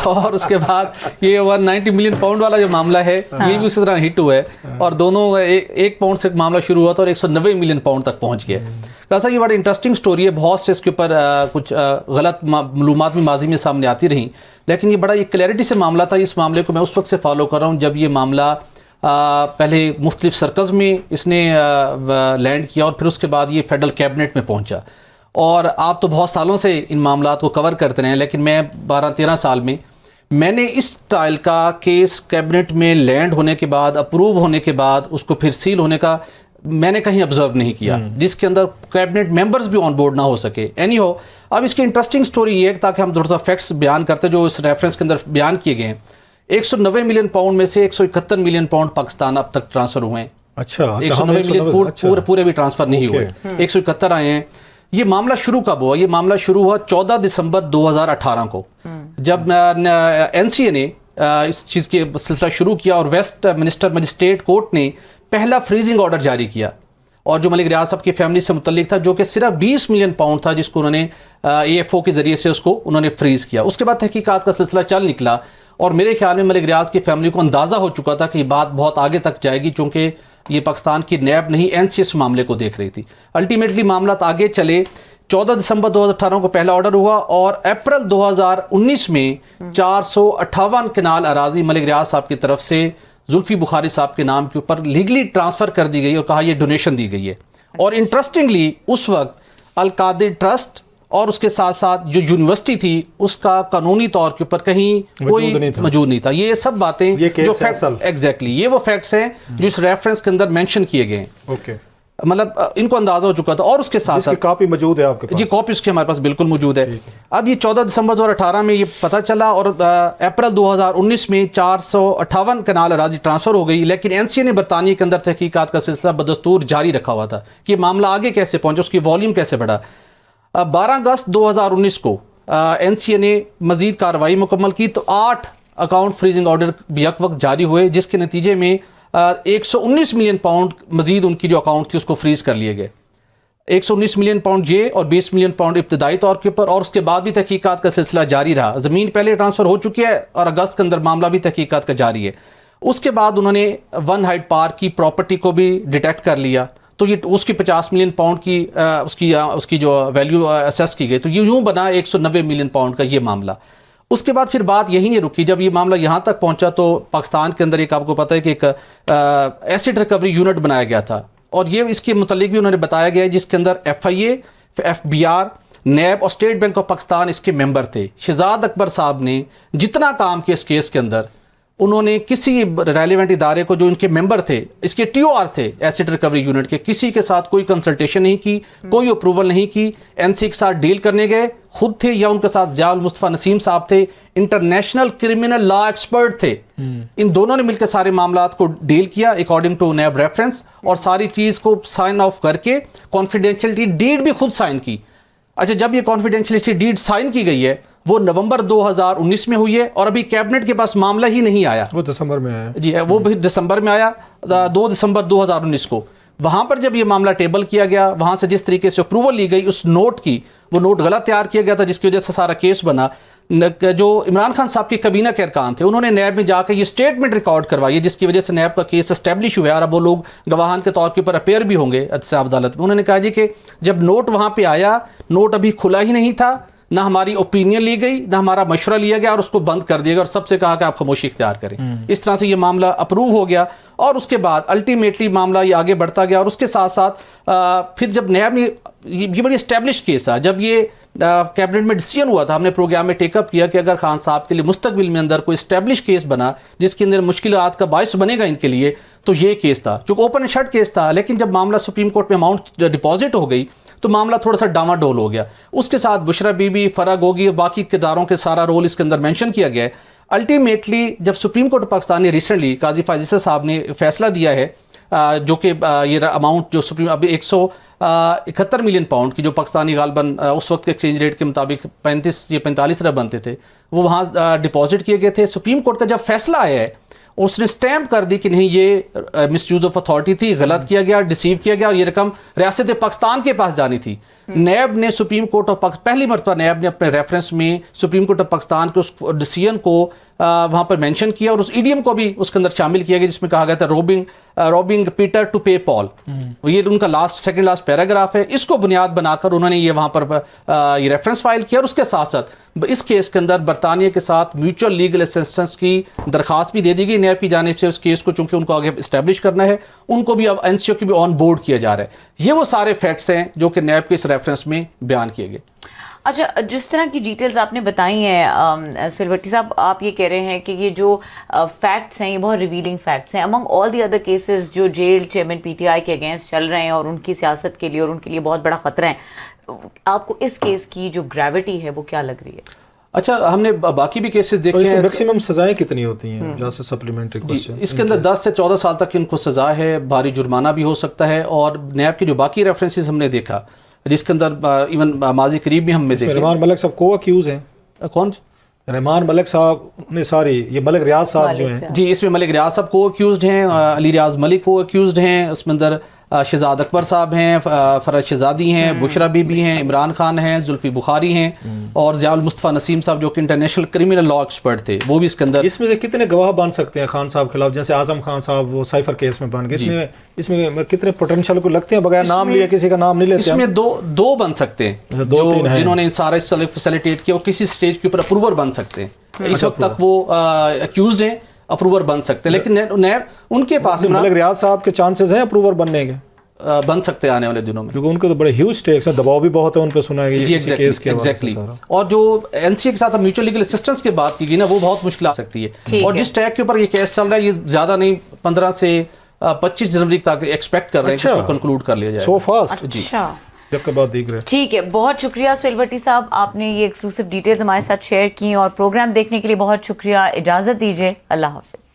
اور اس کے بعد یہ 190 ملین پاؤنڈ والا جو معاملہ ہے یہ بھی اسی طرح ہٹ ہوا ہے، اور دونوں 1 پاؤنڈ سے معاملہ شروع ہوا تھا اور 190 ملین پاؤنڈ تک پہنچ گیا. لہٰذا یہ بڑی انٹرسٹنگ سٹوری ہے. بہت سے اس کے اوپر کچھ غلط معلومات بھی ماضی میں سامنے آتی رہیں، لیکن یہ بڑا ایک کلیئرٹی سے معاملہ تھا. اس معاملے کو میں اس وقت سے فالو کر رہا ہوں جب یہ معاملہ پہلے مختلف سرکلز میں اس نے لینڈ کیا اور پھر اس کے بعد یہ فیڈرل کیبنٹ میں پہنچا. اور آپ تو بہت سالوں سے ان معاملات کو کور کرتے رہے ہیں، لیکن میں 12-13 سال میں نے اس اسٹائل کا کیس کیبنٹ میں لینڈ ہونے کے بعد، اپروو ہونے کے بعد، اس کو پھر سیل ہونے کا میں نے کہیں آبزرو نہیں کیا جس کے اندر کیبنٹ ممبرز بھی آن بورڈ نہ ہو سکے. اینی ہو، اب اس کی انٹرسٹنگ سٹوری یہ ہے تاکہ ہم تھوڑا سا فیکٹس بیان کرتے جو اس ریفرنس کے اندر بیان کیے گئے ہیں. 190 ملین پاؤنڈ میں سے 171 ملین پاؤنڈ پاکستان اب تک ٹرانسفر ہوئے ہیں. اچھا 190 ملین پورے بھی ٹرانسفر نہیں ہوئے، 171 آئے ہیں. یہ معاملہ شروع کب ہوا؟ یہ معاملہ شروع ہوا 14 دسمبر 2018 کو، جب این سی اے نے اس چیز کے سلسلہ شروع کیا اور ویسٹ منسٹر مجسٹریٹ کورٹ نے پہلا فریزنگ آرڈر جاری کیا، اور جو ملک ریاض صاحب کی فیملی سے متعلق تھا، جو کہ صرف 20 ملین پاؤنڈ تھا، جس کو انہوں نے اے ایف او کے ذریعے سے اس کو انہوں نے فریز کیا. اس کے بعد تحقیقات کا سلسلہ چل نکلا، اور میرے خیال میں ملک ریاض کی فیملی کو اندازہ ہو چکا تھا کہ یہ بات بہت آگے تک جائے گی، چونکہ یہ پاکستان کی نیب نہیں این سی اے اس معاملے کو دیکھ رہی تھی. الٹیمیٹلی معاملات آگے چلے. 14 دسمبر 2018 کو پہلا آرڈر ہوا، اور اپریل 2019 میں 458 کنال اراضی ملک ریاض صاحب کی طرف سے زلفی بخاری صاحب کے نام کے اوپر لیگلی ٹرانسفر کر دی گئی اور کہا یہ ڈونیشن دی گئی ہے. اور انٹرسٹنگلی اس وقت القادر ٹرسٹ اور اس کے ساتھ ساتھ جو یونیورسٹی تھی اس کا قانونی طور کے اوپر کہیں کوئی موجود نہیں تھا. یہ سب باتیں جو فیکٹ ایگزیکٹلی یہ وہ فیکٹس ہیں جو اس ریفرنس کے اندر مینشن کیے گئے ہیں. مطلب ان کو اندازہ ہو چکا تھا. اور اس کے ساتھ ساتھ کاپی موجود ہے آپ کے پاس؟ جی کاپی اس کی ہمارے پاس بالکل موجود ہے. اب یہ 14 دسمبر 2018 میں یہ پتہ چلا، اور اپریل 2019 میں 458 کنال اراضی ٹرانسفر ہو گئی. لیکن این سی اے نے برطانیہ کے اندر تحقیقات کا سلسلہ بدستور جاری رکھا ہوا تھا کہ معاملہ آگے کیسے پہنچا، اس کی والیوم کیسے بڑھا. 12 اگست 2019 کو این سی اے نے مزید کارروائی مکمل کی، تو 8 اکاؤنٹ فریزنگ آرڈر بھی یک وقت جاری ہوئے، جس کے نتیجے میں 119 ملین پاؤنڈ مزید ان کی جو اکاؤنٹ تھی اس کو فریز کر لیے گئے. 119 ملین پاؤنڈ یہ اور 20 ملین پاؤنڈ ابتدائی طور کے اوپر, اور اس کے بعد بھی تحقیقات کا سلسلہ جاری رہا. زمین پہلے ٹرانسفر ہو چکی ہے اور اگست کے اندر معاملہ بھی تحقیقات کا جاری ہے. اس کے بعد انہوں نے ون ہائیڈ پارک کی پراپرٹی کو بھی ڈیٹیکٹ کر لیا, تو یہ اس کی 50 ملین پاؤنڈ کی اس کی جو ویلیو اسیس کی گئی, تو یہ یوں بنا 190 ملین پاؤنڈ کا یہ معاملہ. اس کے بعد پھر بات یہی نہیں رکی. جب یہ معاملہ یہاں تک پہنچا تو پاکستان کے اندر ایک آپ کو پتہ ہے کہ ایک ایسڈ ریکوری یونٹ بنایا گیا تھا, اور یہ اس کے متعلق بھی انہوں نے بتایا گیا ہے, جس کے اندر FIA, FBR, نیب اور اسٹیٹ بینک آف پاکستان اس کے ممبر تھے. شہزاد اکبر صاحب نے جتنا کام کیا اس کیس کے اندر, انہوں نے کسی ریلیونٹ ادارے کو جو ان کے ممبر تھے, اس کے TOR تھے ایسڈ ریکوری یونٹ کے, کسی کے ساتھ کوئی کنسلٹیشن نہیں کی, کوئی اپروول نہیں کی. NC کے ساتھ ڈیل کرنے گئے خود تھے یا ان کے ساتھ ضیاء المصطفیٰ نسیم صاحب تھے, انٹرنیشنل کرمنل لا ایکسپرٹ تھے. ان دونوں نے مل کے سارے معاملات کو ڈیل کیا اکارڈنگ ٹو نیب ریفرنس, اور ساری چیز کو سائن آف کر کے کانفیڈینشیلٹی ڈیڈ بھی خود سائن کی. اچھا, جب یہ کانفیڈینشیلٹی ڈیڈ سائن کی گئی ہے وہ نومبر 2019 میں ہوئی ہے, اور ابھی کیبنٹ کے پاس معاملہ ہی نہیں آیا. وہ دسمبر میں آیا. جی, وہ بھی دسمبر میں آیا, 2 دسمبر 2019 کو. وہاں پر جب یہ معاملہ ٹیبل کیا گیا, وہاں سے جس طریقے سے اپروول لی گئی اس نوٹ کی, وہ نوٹ غلط تیار کیا گیا تھا, جس کی وجہ سے سارا کیس بنا. جو عمران خان صاحب کے کابینہ کے ارکان تھے, انہوں نے نیب میں جا کے یہ اسٹیٹمنٹ ریکارڈ کروائی ہے, جس کی وجہ سے نیب کا کیس اسٹیبلش ہوا ہے, اور اب وہ لوگ گواہان کے طور کے اوپر اپیئر بھی ہوں گے احتساب عدالت میں. انہوں نے کہا جی کہ جب نوٹ وہاں پہ آیا, نوٹ ابھی کھلا ہی نہیں تھا, نہ ہماری اوپینین لی گئی, نہ ہمارا مشورہ لیا گیا, اور اس کو بند کر دیا گیا, اور سب سے کہا کہ آپ خاموشی اختیار کریں. اس طرح سے یہ معاملہ اپروو ہو گیا, اور اس کے بعد الٹیمیٹلی معاملہ یہ آگے بڑھتا گیا. اور اس کے ساتھ ساتھ پھر جب نیب نے یہ بڑی اسٹیبلش کیس تھا, جب یہ کیبنٹ میں ڈیسیجن ہوا تھا, ہم نے پروگرام میں ٹیک اپ کیا کہ اگر خان صاحب کے لیے مستقبل میں اندر کوئی اسٹیبلش کیس بنا جس کے اندر مشکلات کا باعث بنے گا ان کے لیے, تو یہ کیس تھا. چونکہ اوپن اینڈ شٹ کیس تھا, لیکن جب معاملہ سپریم کورٹ میں اماؤنٹ ڈپازٹ ہو گئی تو معاملہ تھوڑا سا ڈاما ڈول ہو گیا. اس کے ساتھ بشرا بی بی, فرح گوگی اور باقی اداروں کے سارا رول اس کے اندر مینشن کیا گیا ہے. الٹیمیٹلی جب سپریم کورٹ پاکستان نے ریسنٹلی قاضی فائز صاحب نے فیصلہ دیا ہے, جو کہ یہ اماؤنٹ جو سپریم ابھی 171 ملین پاؤنڈ کی جو پاکستانی غالباً اس وقت کے ایکسچینج ریٹ کے مطابق 35 یا 45 ارب بنتے تھے, وہ وہاں ڈپازٹ کیے گئے تھے. سپریم کورٹ کا جب فیصلہ آیا ہے, اس نے سٹیمپ کر دی کہ نہیں, یہ مس یوز آف اتھارٹی تھی, غلط کیا گیا, ڈیسیو کیا گیا, اور یہ رقم ریاست پاکستان کے پاس جانی تھی. نیب نے سپریم کورٹ آف پہلی مرتبہ نیب نے اپنے ریفرنس میں سپریم کورٹ آف پاکستان کے اس ڈیسیژن کو وہاں پر مینشن کیا, اور اس ایڈیم کو بھی اس کے اندر شامل کیا گیا, جس میں کہا گیا تھا روبنگ پیٹر ٹو پے پال. یہ ان کا سیکنڈ لاسٹ پیراگراف ہے. اس کو بنیاد بنا کر انہوں نے یہ وہاں پر یہ ریفرنس فائل کیا, اور اس کے ساتھ ساتھ اس کیس کے اندر برطانیہ کے ساتھ میوچل لیگل اسسٹنس کی درخواست بھی دے دی گئی نیب کی جانب سے اس کیس کو, چونکہ ان کو آگے اسٹیبلش کرنا ہے. ان کو بھی اب NCO کی بھی آن بورڈ کیا جا رہا ہے. یہ وہ سارے فیکٹس ہیں جو کہ نیب کے اس ریفرنس میں بیان کیے گئے. اچھا, جس طرح کی ڈیٹیلز آپ نے بتائی ہیں سہیل بھٹی صاحب, آپ یہ کہہ رہے ہیں کہ یہ جو فیکٹس ہیں یہ بہت ریویلنگ فیکٹس ہیں امنگ آل دی ادر کیسز جو جیل چیئرمین PTI کے اگینسٹ چل رہے ہیں اور ان کی سیاست کے لیے اور ان کے لیے بہت بڑا خطرہ ہے. آپ کو اس کیس کی جو گریوٹی ہے وہ کیا لگ رہی ہے؟ اچھا, ہم نے باقی بھی کیسز دیکھے ہیں. میکسیمم سزائیں کتنی ہوتی ہیں جیسے سپلیمنٹری کوسچن؟ اس کے اندر 10 سے 14 سال تک ان کو سزا ہے, بھاری جرمانہ بھی ہو سکتا ہے. اور نیب کے جو باقی ریفرنسز ہم نے دیکھا, جس کے اندر ایون ماضی قریب بھی ہم نے دیکھا. رحمان ملک صاحب کو اکیوز ہیں. کون؟ رحمان ملک صاحب نے ساری, یہ ملک ریاض صاحب جو ہیں, جی اس میں ملک ریاض صاحب کو اکیوزڈ ہیں, علی ریاض ملک کو اکیوزڈ ہیں, اس میں اندر شہزاد اکبر صاحب ہیں, فرح شہزادی ہیں, بشرا بی بی ہیں, عمران خان ہیں, زلفی بخاری ہیں, اور ضیاء المصطفیٰ نسیم صاحب جو کہ انٹرنیشنل کرمنل لا ایکسپرٹ تھے, وہ بھی اس کے اندر. اس میں سے کتنے گواہ بن سکتے ہیں خان صاحب کے خلاف؟ جیسے اعظم خان صاحب وہ سائفر کیس میں بن گئے, اس میں کتنے پوٹینشیل کو لگتے ہیں بغیر نام لیے, کسی کا نام نہیں لیتے؟ اس میں دو بن سکتے ہیں جنہوں نے سارے فیسیلیٹیٹ کیا, اور کسی سٹیج کے اوپر اپروور بن سکتے ہیں. اس وقت تک وہ اکیوزڈ ہیں, اپروور بن سکتے ہیں, لیکن نیب ان کے پاس ملک ریاض صاحب کے چانسز ہیں اپروور بننے کے؟ بن سکتے ہیں آنے والے دنوں میں, کیونکہ ان کے تو بڑے ہیوج سٹیکس ہیں, دباؤ بھی بہت ہے ان پہ, سنا ہے جی ایگزیکٹلی. اور جو NCA کے ساتھ میوچل لیگل اسسٹنس کی بات کی گئی نا, وہ بہت مشکل آ سکتی ہے. اور جس ٹریک کے اوپر یہ کیس چل رہا ہے, یہ زیادہ نہیں 15 سے 25 جنوری تک ایکسپیکٹ کر رہے ہیں کہ اس کو کنکلوڈ کر لیا جائے. So fast. جی جب کے بعد دیکھ رہے. ٹھیک ہے, بہت شکریہ سہیل بھٹی صاحب, آپ نے یہ ایکسکلوسیو ڈیٹیلز ہمارے ساتھ شیئر کی, اور پروگرام دیکھنے کے لیے بہت شکریہ. اجازت دیجیے, اللہ حافظ.